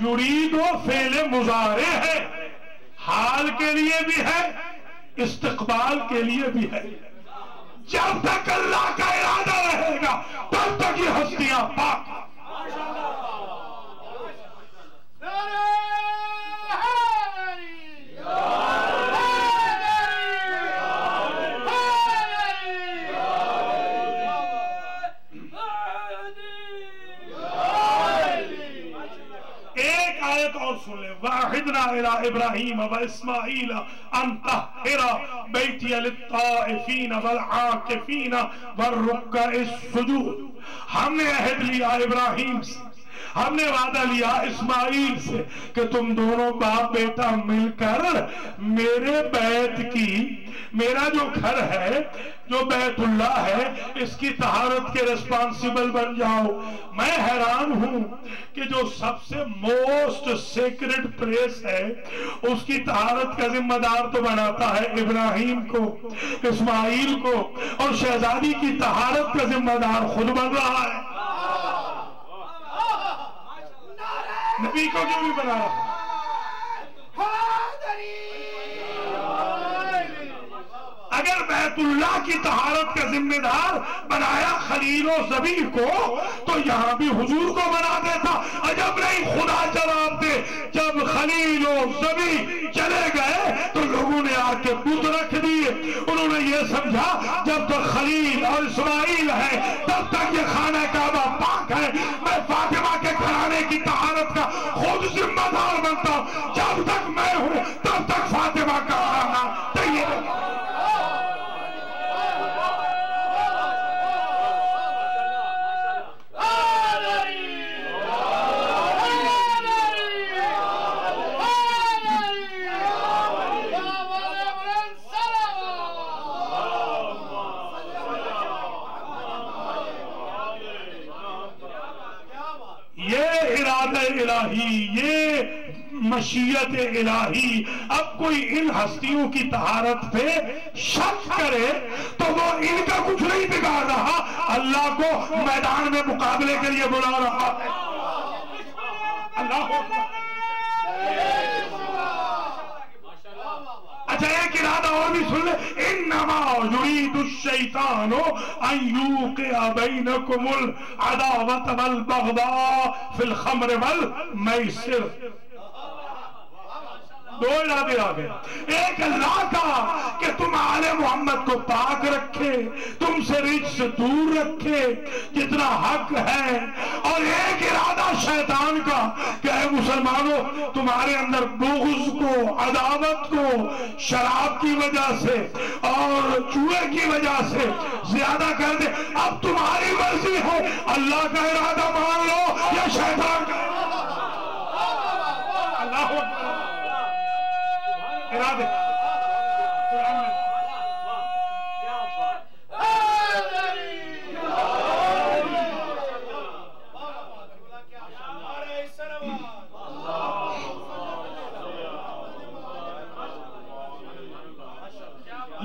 یریدو فعل مضارع ہے، حال کے لیے بھی ہے، استقبال کے لیے بھی ہے۔ جب تک اللہ کا ارادہ رہے گا تب تک یہ ہستیاں پاک۔ ایک آیت اور سن لیں، وَأَعِدْنَا إِلَىٰ إِبْرَاهِيمَ وَإِسْمَاعِيلَ أَن طَهِّرَ بَيْتِيَ لِلطَّائِفِينَ وَالْعَاكِفِينَ وَالرُّكَّعِ السُّجُودِ۔ ہم نے عہد لیا ابراہیم سے، ہم نے وعدہ لیا اسماعیل سے کہ تم دونوں باپ بیٹا مل کر میرے بیت کی، میرا جو گھر ہے، جو بیت اللہ ہے، اس کی طہارت کے ریسپانسیبل بن جاؤ۔ میں حیران ہوں کہ جو سب سے موسٹ سیکرڈ پلیس ہے اس کی طہارت کا ذمہ دار تو بناتا ہے ابراہیم کو، اسماعیل کو، اور شہزادی کی طہارت کا ذمہ دار خود بن رہا ہے۔ نبی کو کیوں نہیں بنایا؟ اگر بیت اللہ کی طہارت کا ذمہ دار بنایا خلیل و ذبیح کو تو یہاں بھی حضور کو بنا دیتا۔ عجب نہیں، خدا جواب دے، جب خلیل و ذبیح چلے گئے تو لوگوں نے آ کے بت رکھ دیے۔ انہوں نے یہ سمجھا جب تک خلیل اور اسماعیل ہے تب تک یہ خانہ کعبہ پاک ہے، میں فاطمہ کے گھرانے کی طہارت کا خود ذمہ دار بنتا ہوں۔ جب تک میں ہوں تب تک فاطمہ کا خانہ تیار ہے۔ الہی، یہ مشیت الہی۔ اب کوئی ان ہستیوں کی طہارت پہ شک کرے تو وہ ان کا کچھ نہیں بگاڑ رہا، اللہ کو میدان میں مقابلے کے لیے بلا رہا ہے۔ اللہ اچھا ایک ارادہ اور بھی سن لے، انما یرید الشیطان ان یوقع بینکم العداوۃ والبغضاء فی الخمر والمیسر۔ دو ارادے آ گئے، ایک اللہ کا کہ تم آل محمد کو پاک رکھے، تم سے رجس دور رکھے جتنا حق ہے، اور ایک ارادہ شیطان کا کہ اے مسلمانوں تمہارے اندر بغض کو، عداوت کو شراب کی وجہ سے اور جوئے کی وجہ سے زیادہ کر دے۔ اب تمہاری مرضی ہے، اللہ کا ارادہ مان لو یا شیطان کا۔ اللہ ارادے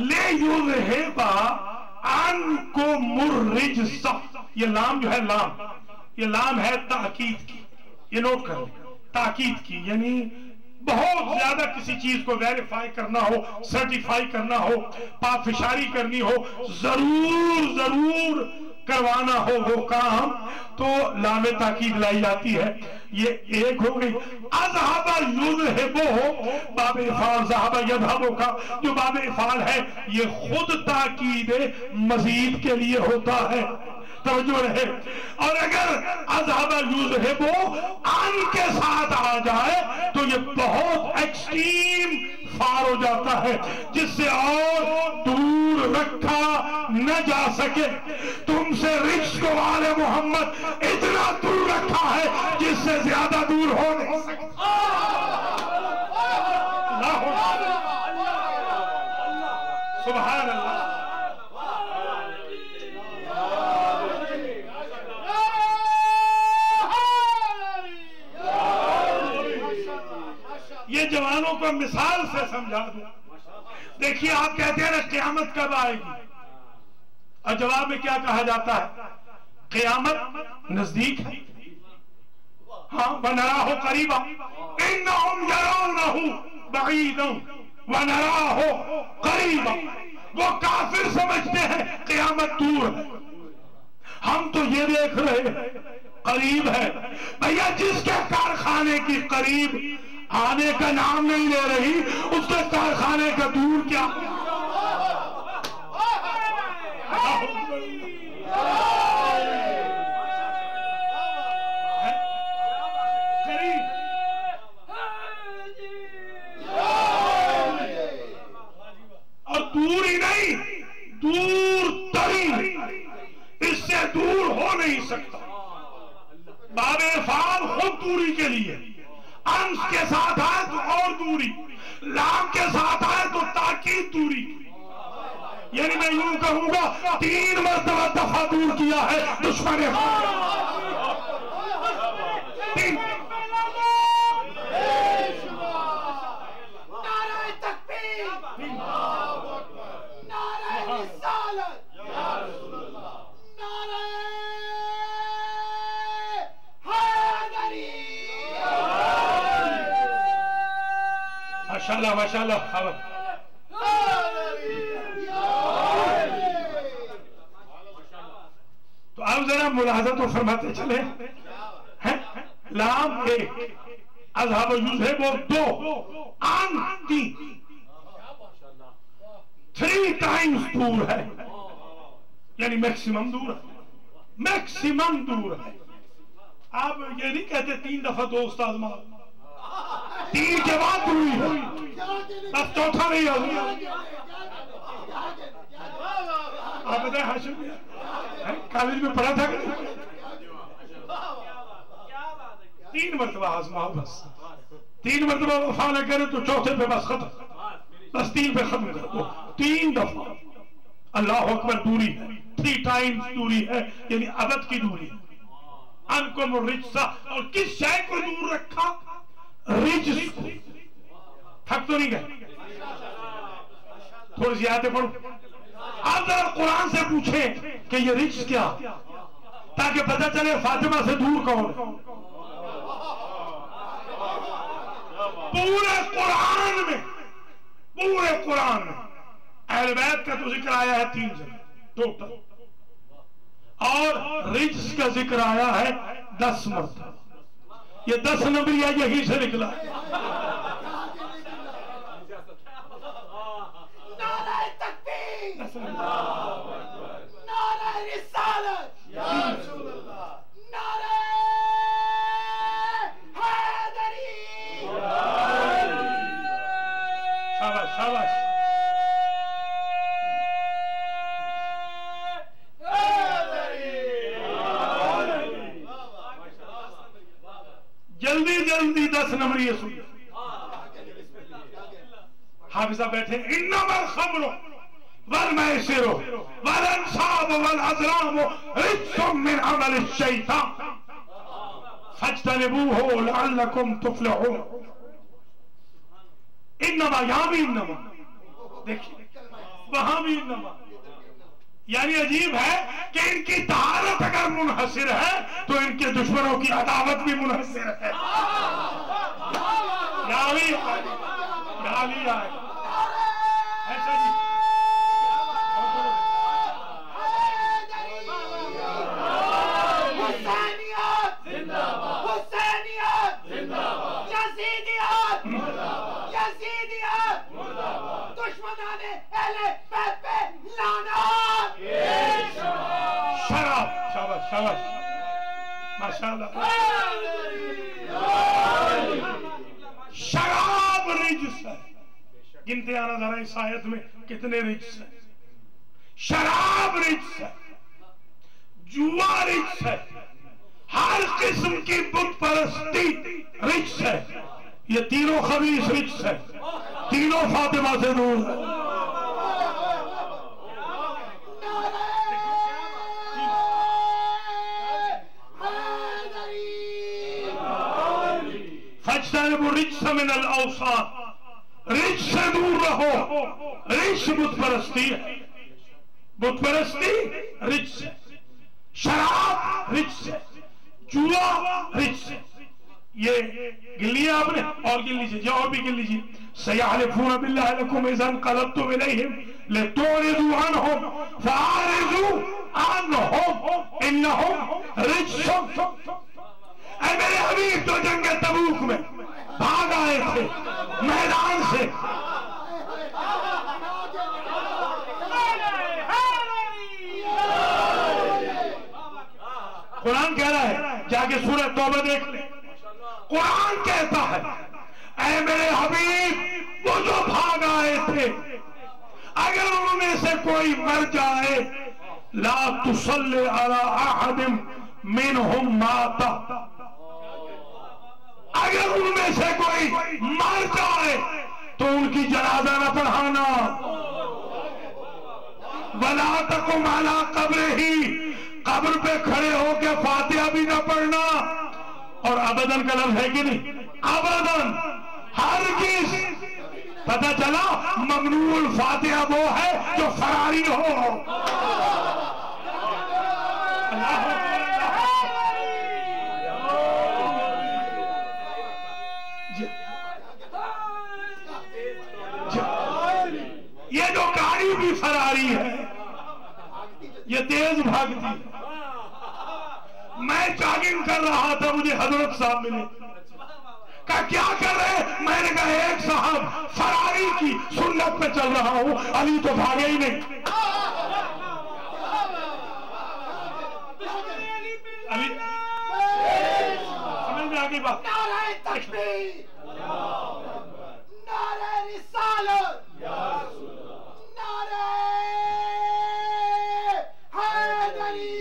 لے یذہب عنکم الرجس، یہ لام جو ہے لام، یہ لام ہے تاکید کی، یہ نوٹ کر لیں، تاکید کی، یعنی بہت زیادہ کسی چیز کو ویریفائی کرنا ہو، سرٹیفائی کرنا ہو، پافشاری کرنی ہو، ضرور کروانا ہو وہ کام، تو لام تاکید لائی جاتی ہے. یہ ایک ہو گئی. اذهب یذهب باب افعال، ذهب یذهب کا جو باب افعال ہے یہ خود تاکید مزید کے لیے ہوتا ہے، توجہ رہے. اور اگر اذهب یذهب ان کے ساتھ آ جائے تو یہ بہت ایکسٹریم فار ہو جاتا ہے، جس سے اور دور رکھا نہ جا سکے. تم سے رجس کو آل محمد اتنا دور رکھا ہے جس سے زیادہ دور ہو نہیں سکتا. سبحان اللہ. یہ جوانوں کو مثال سے سمجھا دوں. دیکھیے آپ کہتے ہیں نا قیامت کب آئے گی، اور جواب میں کیا کہا جاتا ہے؟ قیامت نزدیک ہے. ہاں وَنَرَاهُ قَرِيبًا إِنَّهُمْ يَرَوْنَهُ بَعِيدًا وَنَرَاهُ قَرِيبًا. وہ کافر سمجھتے ہیں قیامت دور ہے، ہم تو یہ دیکھ رہے ہیں قریب ہے. بھیا جس کے کارخانے کی قریب آنے کا نام نہیں لے رہی، اس کے کارخانے کا دور کیا؟ اور دور ہی نہیں، دور ترین، اس سے دور ہو نہیں سکتا. باب افعال خود دوری کے لیے، انس کے ساتھ آئے تو اور دوری، لام کے ساتھ آئے تو تاکید دوری. یعنی میں یوں کہوں گا 3 مرتبہ دفعہ دور کیا ہے دشمن. نعرہ تکبیر، نعرہ رسالت، نعرہ حیدری. ماشاءاللہ ماشاءاللہ. تو آپ ذرا ملاحظہ تو فرماتے چلے. لام ایک، اذهب یذهب 2، ان 3 ٹائمز دور ہے، یعنی میکسیمم دور ہے، میکسیمم دور ہے. آپ یہ نہیں کہتے 3 دفعہ 2 استاد ماں، 3 کے بعد دوری ہوئی، بس چوتھا نہیں ہوئی. آپ بتائیں ہاشم کالج میں پڑھا تھا کہ 3 مرتبہ آزماؤ، بس 3 مرتبہ وفا نہ کرے تو چوتھے پہ بس ختم، بس 3 پہ ختم کر دو. 3 دفعہ اللہ اکبر دوری ہے، 3 ٹائمز دوری ہے، یعنی ابد کی دوری. انکم الرجسہ، اور کس شے کو دور رکھا؟ رجس کو. تھک تو نہیں گئے؟ تھوڑی سی آیتیں پڑھو. آپ ذرا قرآن سے پوچھیں کہ یہ رجس کیا، تاکہ پتہ چلے فاطمہ سے دور کون. پورے قرآن میں اہل بیت کا تو ذکر آیا ہے 3 جگہ ٹوٹل، اور رجس کا ذکر آیا ہے 10 مرتبہ. یہ 10 نمبریہ یہی سے نکلا ہے. نعرہ تکبیر، نعرہ رسالت، نعرہ حیدری. شاباش شاباش. جلدی جلدی 10 نمبر یہ سن. حافظہ بیٹھے. انما الخمر والمیسر والانصاب والازلام رجس من عمل الشیطان فاجتنبوه لعلکم تفلحون. انما یامی انما، دیکھیں وہاں بھی انما. یعنی عجیب ہے کہ ان کی طہارت اگر منحصر ہے تو ان کے دشمنوں کی عداوت بھی منحصر ہے. گالی آئے ایسا جی. حسینیت زندہ باد، حسینیت زندہ باد، یزیدیت مردہ باد، یزیدیت مردہ باد، دشمنان اہل بیت پہ لعنت. شراب شاباش شاباش ماشاءاللہ. شراب رجس ہے. گنتے آنا ذرا اس آیت میں کتنے رجس ہیں. شراب رجس ہے، جوا رجس ہے، ہر قسم کی بت پرستی رجس ہے. یہ تینوں خبیث رجس ہے، تینوں فاطمہ سے دور ہے. فاجتنبوا الرجس من الاوثان، رجس سے دور رہو. رجس بت پرستی ہے، بت پرستی رجس ہے. شراب رجس ہے، جوا رجس ہے. یہ گن لیا آپ نے اور گن لیجیے جی، اور بھی گن لیجیے. سَيَحْلِفُونَ بِاللَّهِ لَكُمْ إِذَا انقلبتم إِلَيْهِمْ لِتُعْرِضُوا عَنْهُمْ فَأَعْرِضُوا عَنْهُمْ إِنَّهُمْ رِجْسٌ. اے میرے حبیب تو جنگ تبوک میں بھاگ آئے تھے میدان سے. قرآن کہہ رہا ہے، جا کے سورہ توبہ دیکھ لیں. قرآن کہتا ہے اے میرے حبیب وہ جو بھاگ آئے تھے اگر ان میں سے کوئی مر جائے لا تصلی علی احد منہم مات، اگر ان میں سے کوئی مر جائے تو ان کی جنازہ نہ پڑھانا. ولا تقم علی قبرہ، قبر پہ کھڑے ہو کے فاتحہ بھی نہ پڑھنا. اور ابداً کا لفظ ہے کہ نہیں؟ ابداً ہرگز. پتہ چلا ممنوع الفاتحہ وہ ہے جو فراری ہو. یہ جو گاڑی بھی فراری ہے، یہ تیز بھاگتی ہے. میں جاگنگ کر رہا تھا، مجھے حضرت صاحب ملے. کہا کیا کر رہے؟ میں نے کہا ایک صاحب فراری کی سنت پہ چل رہا ہوں. علی تو بھاگے ہی نہیں. علی سمجھ میں آگئی بات. نعرہ تکبیر، نعرہ رسالت، نعرہ حیدری.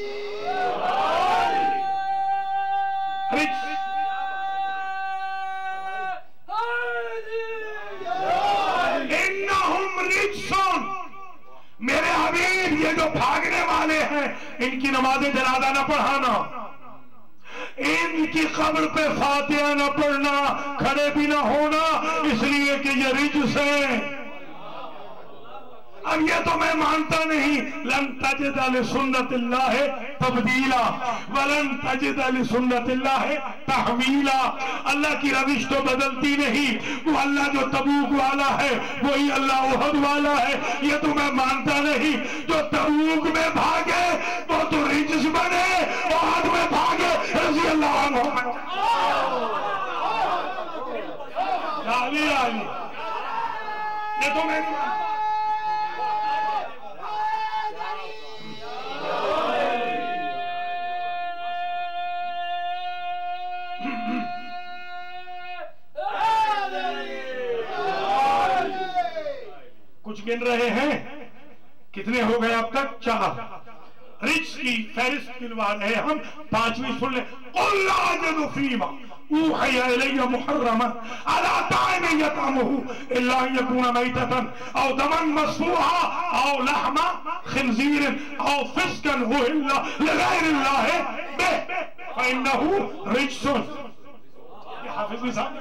انہم رجسون، میرے حبیب یہ جو بھاگنے والے ہیں ان کی نماز جنازہ نہ پڑھانا، ان کی قبر پہ فاتحہ نہ پڑھنا، کھڑے بھی نہ ہونا، اس لیے کہ یہ رجس ہیں. اب یہ تو میں مانتا نہیں. لن تجد لسنت اللہ تبدیلا ولن تجد لسنت اللہ تحویلا. اللہ کی روش تو بدلتی نہیں. وہ اللہ جو تبوک والا ہے وہی اللہ احد والا ہے. یہ تو میں مانتا نہیں. جو تبوک میں بھاگے وہ تو رجس بنے، احد میں بھاگے رضی اللہ عنہ. یہ تو میں نہیں مانتا. کچھ گن رہے ہیں، کتنے ہو گئے اب تک؟ 4. رجس کی فہرست گنوا رہے ہم. 5ویں سن لیں. قُلْ لَا أَجِدُ فِي مَا أُوحِيَ إِلَيَّ مُحَرَّمًا عَلَىٰ طَاعِمٍ يَطْعَمُهُ إِلَّا أَن يَكُونَ مَيْتَةً أَوْ دَمًا مَّسْفُوحًا أَوْ لَحْمَ خِنزِيرٍ أَوْ فِسْقًا أُهِلَّ لِغَيْرِ اللَّهِ بِهِ فَإِنَّهُ رِجْسٌ. یہ حافظ بھی صاحب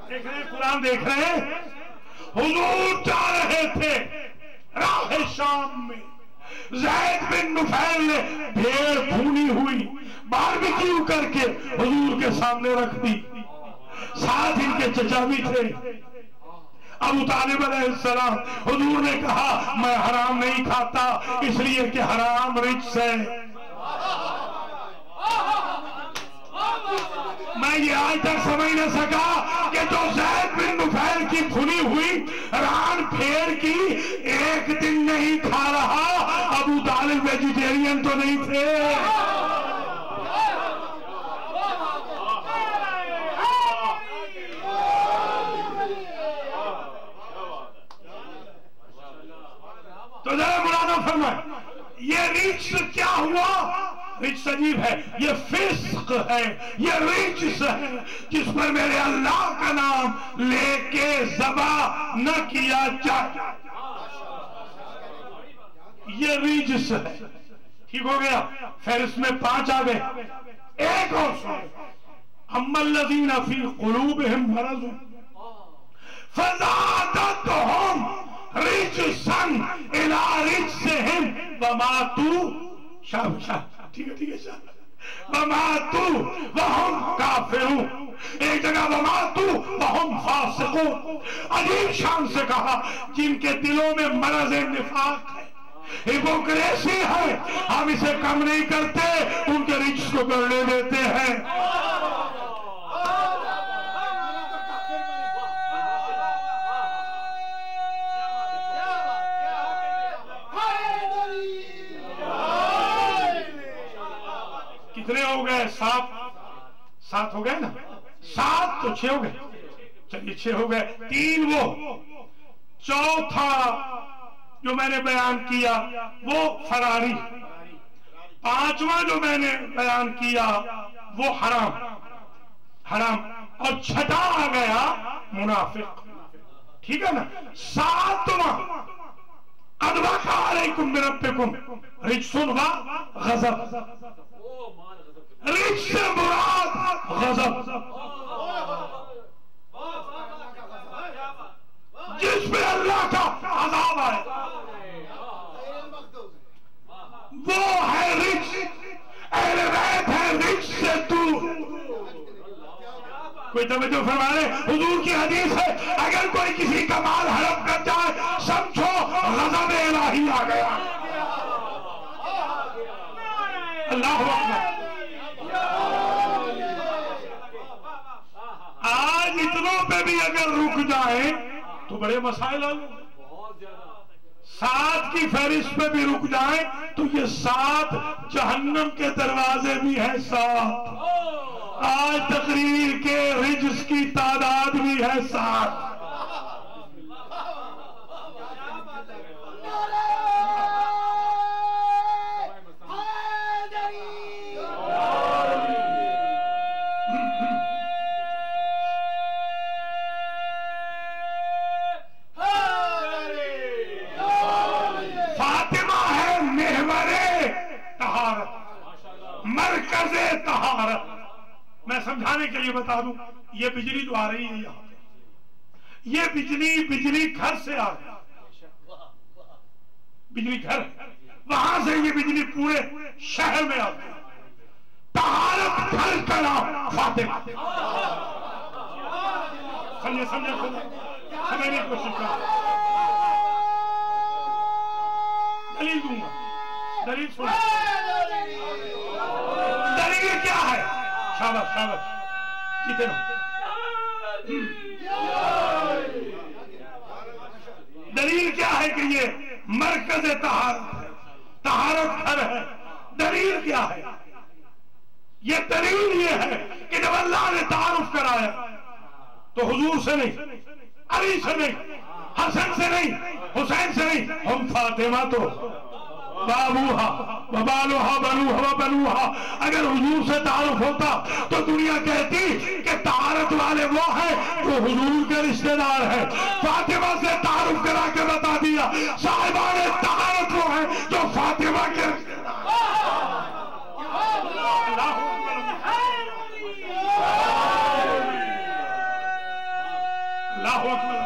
دیکھ رہے ہیں، قرآن دیکھ رہے ہیں. حضور جا رہے تھے شام میں زید بن نفیل نے بھیڑ بھونی ہوئی باربیکیو کر کے حضور کے سامنے رکھ دی. ساتھ ان کے چچا بھی تھے ابو طالب علیہ السلام. حضور نے کہا میں حرام نہیں کھاتا اس لیے کہ حرام رجس ہے. میں یہ آج تک سمجھ نہ سکا کہ جو زید بن نفیل کی بھنی ہوئی ران بھیڑ کی ایک دن نہیں کھا رہا ابو طالب ویجیٹیرین تو نہیں تھے. تو ذرا مرادہ فرمائے یہ رجس کیا ہوا؟ رجس عجیب ہے، یہ فسق ہے، یہ رجس ہے جس پر میرے اللہ کا نام لے کے ذبح نہ کیا جائے. یہ رجس ہے. ٹھیک ہو گیا. پھر اس میں 5 آ گئے. ایک اور سنو. اما الذین فی قلوبہم مرض فزادتہم رجسا الی رجسہم وماتوا. شاہ ٹھیک ہے شاہ. وماتوا وہم کافرون. ایک جگہ وماتوا وہم فاسقون. عجیب شان سے کہا جن کے دلوں میں مرض نفاق ہے، ہپوکریسی ہے، ہم اسے کم نہیں کرتے، ان کے رجس کو بڑھنے دیتے ہیں. کتنے ہو گئے؟ 7 ہو گئے نا. 7 تو 6 ہو گئے. چلیے 6 ہو گئے. 3 وہ. چوتھا جو میں نے بیان کیا وہ فراری. 5واں جو میں نے بیان کیا وہ حرام. اور 6واں آ گیا منافق. ٹھیک ہے نا. 7واں قد وقع علیکم من ربکم رجس و غضب. رجس سے مراد غضب، جس پہ اللہ کا عذاب آئے وہ ہے رجس. اہل بیت ہے رجس سے دور. کوئی توجہ فرما رہے؟ حضور کی حدیث ہے اگر کوئی کسی کا مال ہڑپ کر جائے سمجھو غضب الہی آ گیا. اللہ اکبر. آج اتنوں پہ بھی اگر رک جائیں تو بڑے مسائل آ گئے. 7 کی فہرست پہ بھی رک جائیں تو یہ 7 جہنم کے دروازے بھی ہیں. 7 آج تقریر کے رجس کی تعداد بھی ہے 7. مرکز طہارت. میں سمجھانے کے لیے بتا دوں یہ بجلی جو آ رہی ہے یہاں پہ یہ بجلی گھر سے آ رہی ہے. بجلی گھر وہاں سے یہ بجلی پورے شہر میں آتی ہے. طہارت گھر کا نام فاطمہ. سمجھنے کی کوشش کر. دلیل دوں گا. دلیل سن. دلیل کیا ہے؟ شاباش جیتے رہو. دلیل کیا ہے کہ یہ مرکز طہارت ہے، طہارت گھر ہے. دلیل کیا ہے؟ یہ دلیل یہ ہے کہ جب اللہ نے تعارف کرایا تو حضور سے نہیں، علی سے نہیں، حسن سے نہیں، حسین سے نہیں، ہم فاطمہ تو بابوہا وبالوہا بنوہا وبنوہا. اگر حضور سے تعارف ہوتا تو دنیا کہتی کہ طہارت والے وہ ہیں جو حضور کے رشتہ دار ہیں. فاطمہ سے تعارف کرا کے بتا دیا صاحبان طہارت وہ ہیں جو فاطمہ کے رشتہ دار ہیں. اللہ اکبر.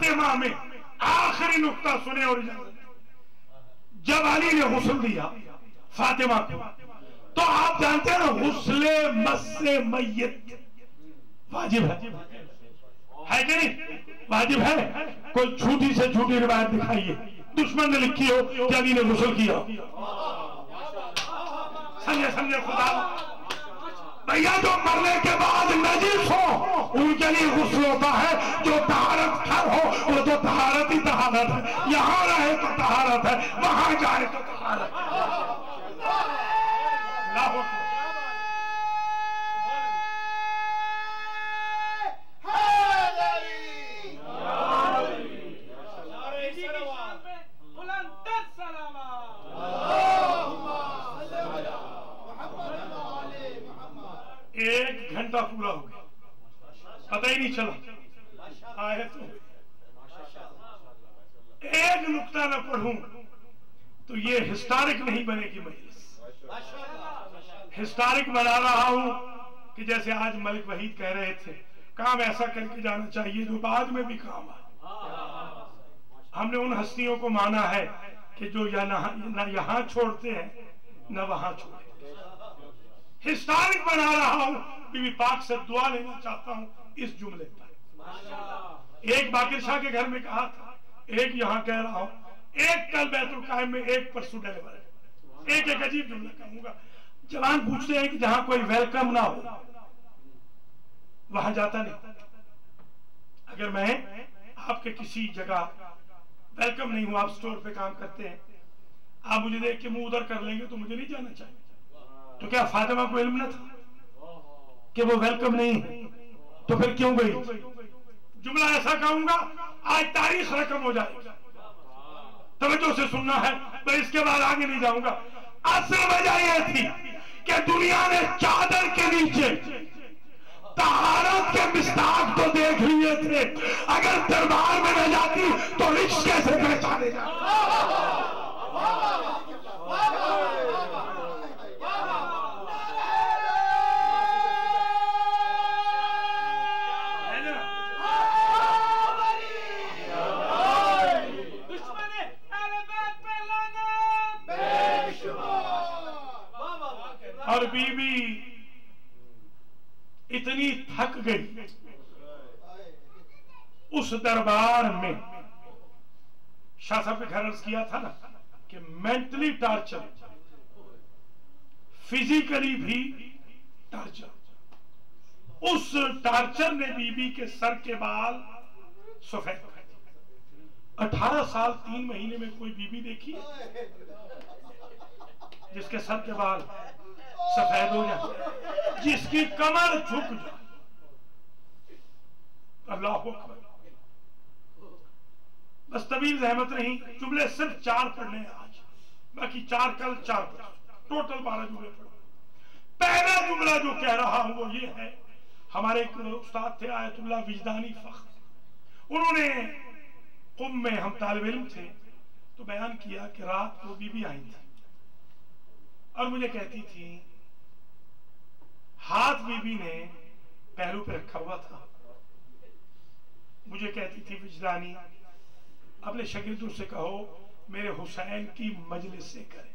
فاطمہ میں آخری نقطہ سنے اور جب علی نے غسل دیا فاطمہ کو تو آپ جانتے ہیں غسل مس میت واجب ہے کہ نہیں؟ واجب ہے. کوئی جھوٹی سے جھوٹی روایت دکھائیے دشمن نے لکھی ہو کہ علی نے غسل کیا. سمجھے خدا بھیا جو مرنے کے بعد نجس ہو ان کے لیے غسل ہوتا ہے. جو طہارت خر ہو وہ تو طہارت ہی طہارت ہے. یہاں رہے تو طہارت ہے, وہاں جائے تو طہارت ہے. اللہ اکبر. ایک گھنٹہ پورا ہو گیا, پتہ ہی نہیں چلا. آئے تو ایک نقطہ نہ پڑھوں تو یہ ہسٹارک نہیں بنے گی مجلس. ہسٹارک بنا رہا ہوں کہ جیسے آج ملک وحید کہہ رہے تھے کام ایسا کر کے جانا چاہیے جو بعد میں بھی کام آئے. ہم نے ان ہستیوں کو مانا ہے کہ جو نہ یہاں چھوڑتے ہیں نہ وہاں چھوڑتے. ہسٹارک بنا رہا ہوں. بی بی پاک سے دعا لینا چاہتا ہوں اس جملے پر. ایک باقر شاہ کے گھر میں کہا تھا, ایک یہاں کہہ رہا ہوں, ایک کل بیت القائم میں, ایک پرسو ڈیلیور ہے. ایک عجیب جملہ کہوں گا. جوان پوچھتے ہیں کہ جہاں کوئی ویلکم نہ ہو وہاں جاتا نہیں. اگر میں آپ کے کسی جگہ ویلکم نہیں ہوں, آپ سٹور پہ کام کرتے ہیں, آپ مجھے دیکھ کے منہ ادھر کر لیں گے تو مجھے نہیں جانا چاہیے. تو کیا فاطمہ کو علم نہ تھا کہ وہ ویلکم نہیں ہے تو پھر کیوں گئی؟ جملہ ایسا کہوں گا آج تاریخ رقم ہو جائے گی. توجہ سے سننا ہے, میں اس کے بعد آگے نہیں جاؤں گا. اصل وجہ یہ تھی کہ دنیا نے چادر کے نیچے طہارت کے مصداق تو دیکھ لیے تھے, اگر دربار میں نہ جاتی تو رشتے سے پہچانے جاتے. اور بی بی اتنی تھک گئی اس دربار میں. شاہ صاحب نے گھر عرض کیا تھا نا کہ مینٹلی ٹارچر, فزیکلی بھی ٹارچر. اس ٹارچر نے بی بی کے سر کے بال سفید کر دیے. 18 سال 3 مہینے میں کوئی بی بی دیکھی جس کے سر کے بال سفید ہو جائے, جس کی کمر جھک جائے؟ اللہ اکبر. بس طویل زحمت نہیں, جملے صرف 4 پڑھنے ہیں آج, باقی 4 کل 4 پڑھ, ٹوٹل 12 جملے پڑھ. پہلا جملہ جو کہہ رہا ہوں وہ یہ ہے, ہمارے ایک استاد تھے آیت اللہ وجدانی فخر, انہوں نے قم میں, ہم طالب علم تھے, تو بیان کیا کہ رات کو بی بی آئی تھی اور مجھے کہتی تھی, ہاتھ بی بی نے پہلو پہ رکھا ہوا تھا, مجھے کہتی تھی وجدانی اپنے شاگردوں سے کہو میرے حسین کی مجلس سے کرے.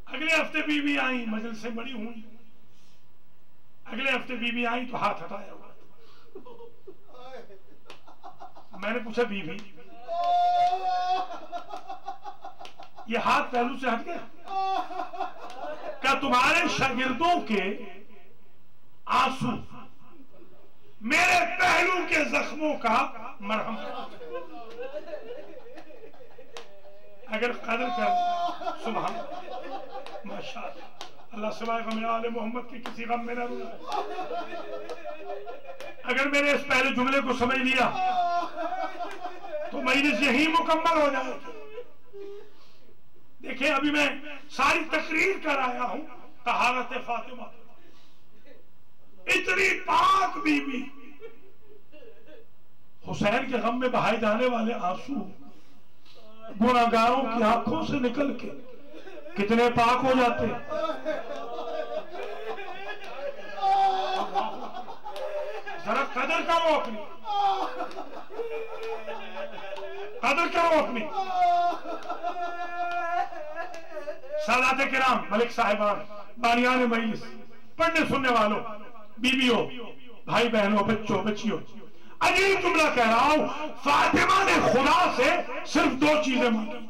اگلے ہفتے بی بی آئی, مجلس سے بڑی ہوئی. اگلے ہفتے بی بی آئی تو ہاتھ ہٹایا ہوا تھا. میں نے پوچھا بی بی یہ ہاتھ پہلو سے ہٹ گیا؟ کیا تمہارے شاگردوں کے آنسو میرے پہلو کے زخموں کا مرہم ہے؟ اگر قدر کر سبحان ماشاءاللہ, اللہ سوائے غم آل محمد کی کسی غم میں نہ رونا. اگر میں نے اس پہلے جملے کو سمجھ لیا تو مجلس یہی مکمل ہو جائے گی. دیکھیں ابھی میں ساری تقریر کر آیا ہوں طہارت فاطمہ. اتنی پاک بی بی, حسین کے غم میں بہائے جانے والے آنسو گناہگاروں کی آنکھوں سے نکل کے کتنے پاک ہو جاتے. ذرا قدر کرو کرو اپنی، قدر کرو اپنی. سادات کرام، ملک صاحبان، بانیان مجلس، پڑھنے سننے والوں، بیویوں، بھائی بہنوں، بچوں، بچیوں، عجیب جملہ کہہ رہا ہوں. فاطمہ نے خدا سے صرف 2 چیزیں مانگی،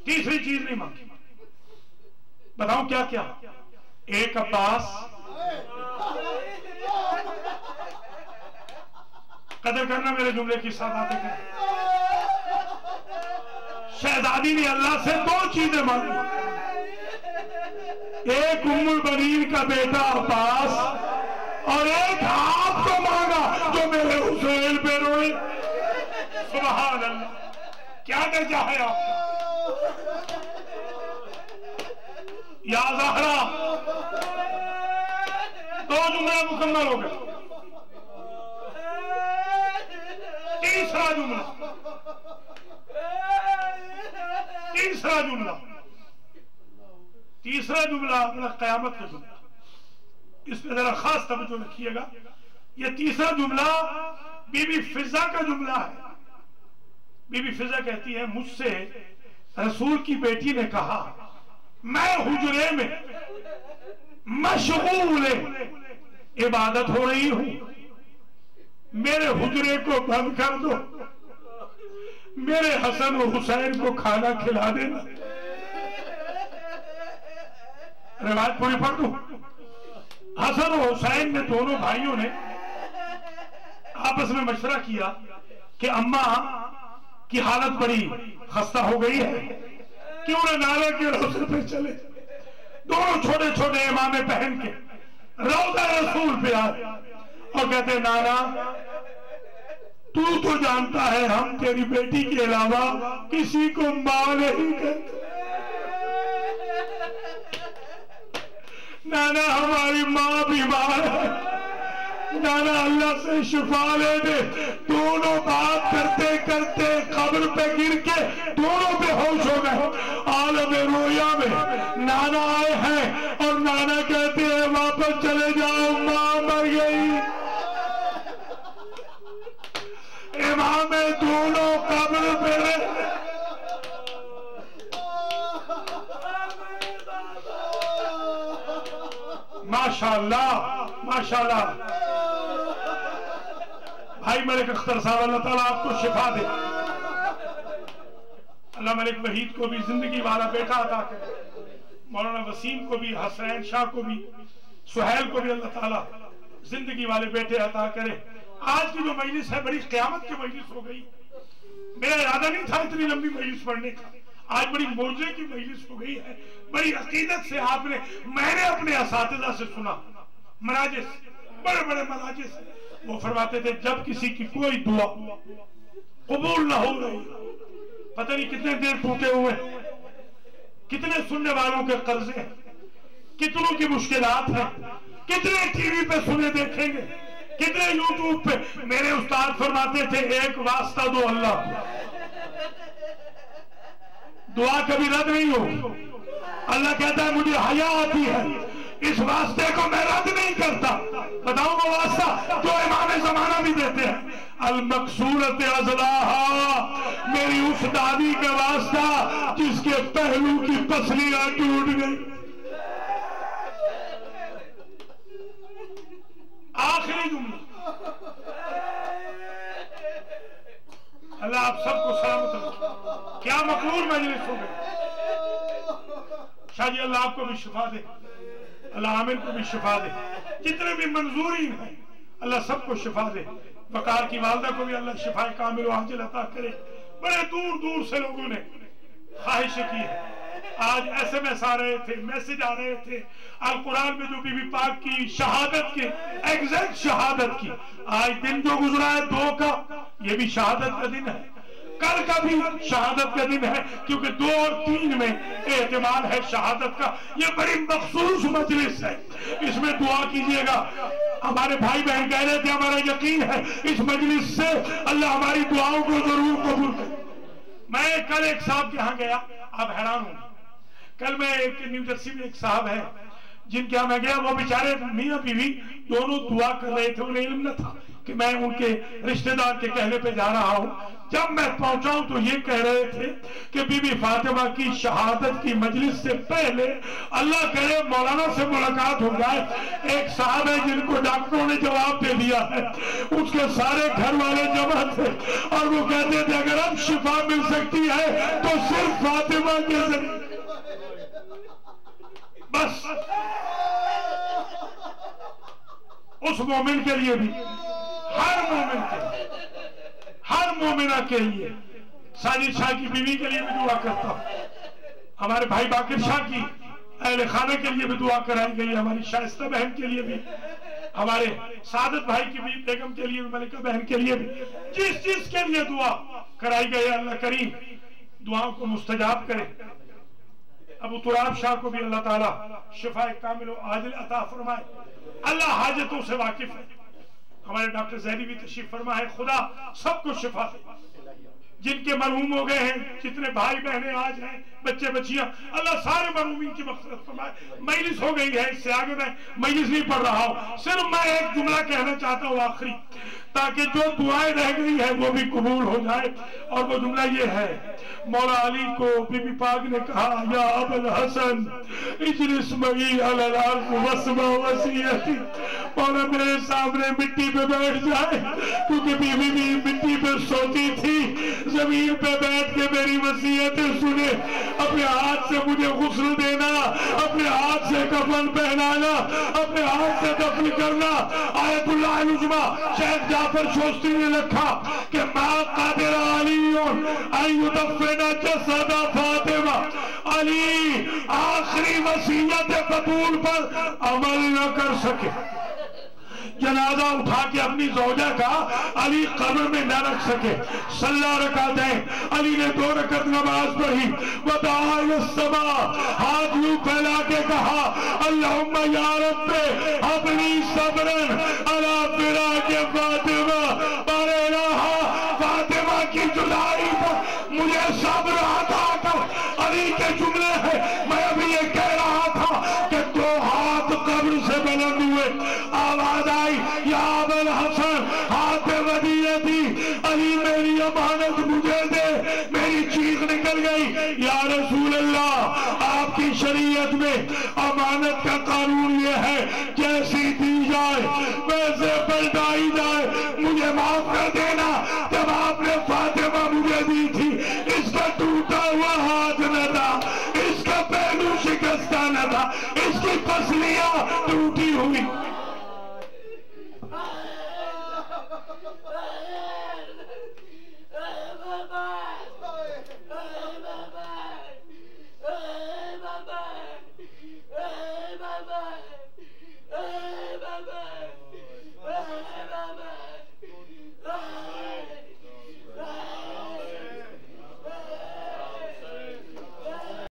تیسری چیز نہیں مانگی. بتاؤں کیا کیا؟ ایک عباس، قدر کرنا میرے جملے کی سادات کرام. شہزادی نے اللہ سے 2 چیزیں مانگی، ایک ام البنین کا بیٹا عباس، اور ایک آپ کو مانگا جو میرے حسین پہ روئے. سبحان اللہ، کیا درجہ ہے آپ کا یا زہرا. 2 جملے مکمل ہو گئے. تیسرا جملہ اپنا قیامت کا جملہ، اس پہ ذرا خاص توجہ رکھیے گا. یہ تیسرا جملہ بی بی فضہ کا جملہ ہے. بی بی فضہ کہتی ہے مجھ سے رسول کی بیٹی نے کہا میں حجرے میں مشغول عبادت ہو رہی ہوں، میرے حجرے کو بند کر دو، میرے حسن و حسین کو کھانا کھلا دینا. روایت پوری پڑھ دوں. حسن و حسین نے دونوں بھائیوں نے آپس میں مشورہ کیا کہ اماں کی حالت بڑی خستہ ہو گئی ہے، کیوں نہ نانا کے روضے پہ چلے. دونوں چھوٹے چھوٹے امامے پہن کے روضہ رسول پہ آئے اور کہتے نانا تو جانتا ہے ہم تیری بیٹی کے علاوہ کسی کو ماں نہیں کہتے. نانا ہماری ماں بیمار ہے، نانا اللہ سے شفا لے دے. دونوں بات کرتے کرتے قبر پہ گر کے دونوں بے ہوش ہو گئے. عالم رویا میں نانا آئے ہیں اور نانا کہتے ہیں واپس چلے جاؤ، ماں مر گئی. امام دونوں قبر پہ ماشاءاللہ ماشاءاللہ. بھائی ملک اختر صاحب اللہ تعالیٰ آپ کو شفا دے. اللہ ملک وحید کو بھی زندگی والا بیٹا عطا کرے، مولانا وسیم کو بھی، حسین شاہ کو بھی، سہیل کو بھی اللہ تعالیٰ زندگی والے بیٹے عطا کرے. آج کی جو مجلس ہے بڑی قیامت کی مجلس ہو گئی. میرا ارادہ نہیں تھا اتنی لمبی مجلس پڑھنے کا، آج بڑی موجے کی مجلس ہو گئی ہے. بڑی عقیدت سے آپ نے، میں نے اپنے اساتذہ سے سنا، مراجس، بڑے بڑے مراجس، وہ فرماتے تھے جب کسی کی کوئی دعا قبول نہ ہو رہی، پتہ نہیں کتنے دیر ٹوٹے ہوئے، کتنے سننے والوں کے قرضے ہیں، کتنوں کی مشکلات ہیں، کتنے ٹی وی پہ سنے دیکھیں گے، کتنے یوٹیوب پہ. میرے استاد فرماتے تھے ایک واسطہ دو اللہ کو، دعا کبھی رد نہیں ہو. اللہ کہتا ہے مجھے حیا آتی ہے، اس واسطے کو میں رد نہیں کرتا. بتاؤں وہ واسطہ جو امام زمانہ بھی دیتے ہیں، المقصورت ازلاحا، میری اس دادی کا واسطہ جس کے پہلو کی پسلیاں ٹوٹ گئی. آخری جملہ. اللہ آپ سب کو سلامت رکھے. کیا مقبول مجلس ہو گئی. شاہ جی اللہ آپ کو بھی شفا دے، اللہ عامر کو بھی شفا دے، جتنے بھی منظورین ہیں اللہ سب کو شفا دے. وقار کی والدہ کو بھی اللہ شفا کامل و عاجل عطا کرے. بڑے دور دور سے لوگوں نے خواہش کی ہے. آج ایس ایم ایس آ رہے تھے، میسج آ رہے تھے، القرآن میں جو بی بی پاک کی شہادت کے ایگزیکٹ شہادت کی، آج دن جو گزرا ہے 2 کا، یہ بھی شہادت کا دن ہے، کل کا بھی شہادت کا دن ہے، کیونکہ 2 اور 3 میں احتمال ہے شہادت کا. یہ بڑی مخصوص مجلس ہے، اس میں دعا کیجئے گا. ہمارے بھائی بہن کہہ رہے تھے ہمارا یقین ہے اس مجلس سے اللہ ہماری دعاؤں کو ضرور قبول کرے. میں کل ایک صاحب کے ہاں گیا، آپ حیران ہوں. کل میں ایک نیو جرسی میں ایک صاحب ہے جن کے ہاں میں گیا، وہ بیچارے میاں بیوی دونوں دعا کر رہے تھے، انہیں علم نہ تھا کہ میں ان کے رشتہ دار کے کہنے پہ جا رہا ہوں. جب میں پہنچا ہوں تو یہ کہہ رہے تھے کہ بی بی فاطمہ کی شہادت کی مجلس سے پہلے اللہ کرے مولانا سے ملاقات ہو جائے. ایک صاحب ہے جن کو ڈاکٹروں نے جواب دے دیا ہے, اس کے سارے گھر والے جمع تھے اور وہ کہتے تھے اگر اب شفا مل سکتی ہے تو صرف فاطمہ کے ذریعے. بس اس مومن کے لیے بھی, ہر مومن کے, ہر مومنہ کے لیے, ساجد شاہ کی بیوی کے لیے بھی دعا کرتا ہوں, ہمارے بھائی باقر شاہ کی اہل خانہ کے لیے بھی دعا کرائی گئی, ہماری شائستہ بہن کے لیے بھی, ہمارے سعادت بھائی کی بھی بیگم کے لیے بھی, ملکہ بہن کے لیے بھی, جس چیز کے لیے دعا کرائی گئی اللہ کریم دعاؤں کو مستجاب کرے. ابو تراب شاہ کو بھی اللہ تعالیٰ شفا کامل و عاجل عطا فرمائے. اللہ حاجتوں سے واقف ہے. ہمارے ڈاکٹر زیدی بھی تشریف فرما ہے, خدا سب کو شفا دے. جن کے مرحوم ہو گئے ہیں, جتنے بھائی بہنیں آج ہیں, بچے بچیاں, اللہ سارے مرحومین کی مغفرت فرمائے. مجلس ہو گئی ہے, اس سے آگے میں مجلس نہیں پڑھ رہا ہوں, صرف میں ایک جملہ کہنا چاہتا ہوں آخری, تاکہ جو دعائیں رہ گئی ہیں وہ بھی قبول ہو جائے. اور وہ جملہ یہ ہے, مولا علی کو بی بی پاک نے کہا یا ابو الحسن اجلس معی علی الارض واسمع وصیتی. مولا میرے سامنے مٹی پہ بیٹھ جائے, کیونکہ بی بی بھی مٹی پہ سوتی تھی, زمین پہ بیٹھ کے میری وصیتیں سنے. اپنے ہاتھ سے مجھے غسل دینا, اپنے ہاتھ سے کفن پہنانا, اپنے ہاتھ سے دفن کرنا. آیت اللہ العظمہ شیخ جعفر شوستی نے لکھا کہ ما قادر علی ان یدفن جسد فاطمہ. علی آخری وصیت قبول پر عمل نہ کر سکے, جنازہ اٹھا کے اپنی زوجہ کا علی قبر میں نہ رکھ سکے. صلی رکعتین, علی نے 2 رکعت نماز پڑھی. ودعا السماء, ہاتھ یوں پھیلا کے کہا اللہم یا رب اپنی صبرن علی فراق فاطمہ. بار الہ فاطمہ کی جدائی پر مجھے صبر عطا کر. علی کے جملے ہیں, میں ابھی یہ کہہ رہا تھا کہ 2 ہاتھ قبر سے بلند ہوئے, آواز آئی یا ابو الحسن ہاتھ ودیعتی. علی میری امانت مجھے دے. میری چیخ نکل گئی یا رسول اللہ, آپ کی شریعت میں امانت کا قانون یہ ہے جیسی دی جائے ویسے پلٹائی جائے. مجھے معاف کر دینا, جب آپ نے فاطمہ مجھے دی تھی اس کا ٹوٹا ہوا ہاتھ نہ تھا, اس کا پہلو شکستہ نہ تھا, اس کی پسلیاں ٹوٹی ہوئی.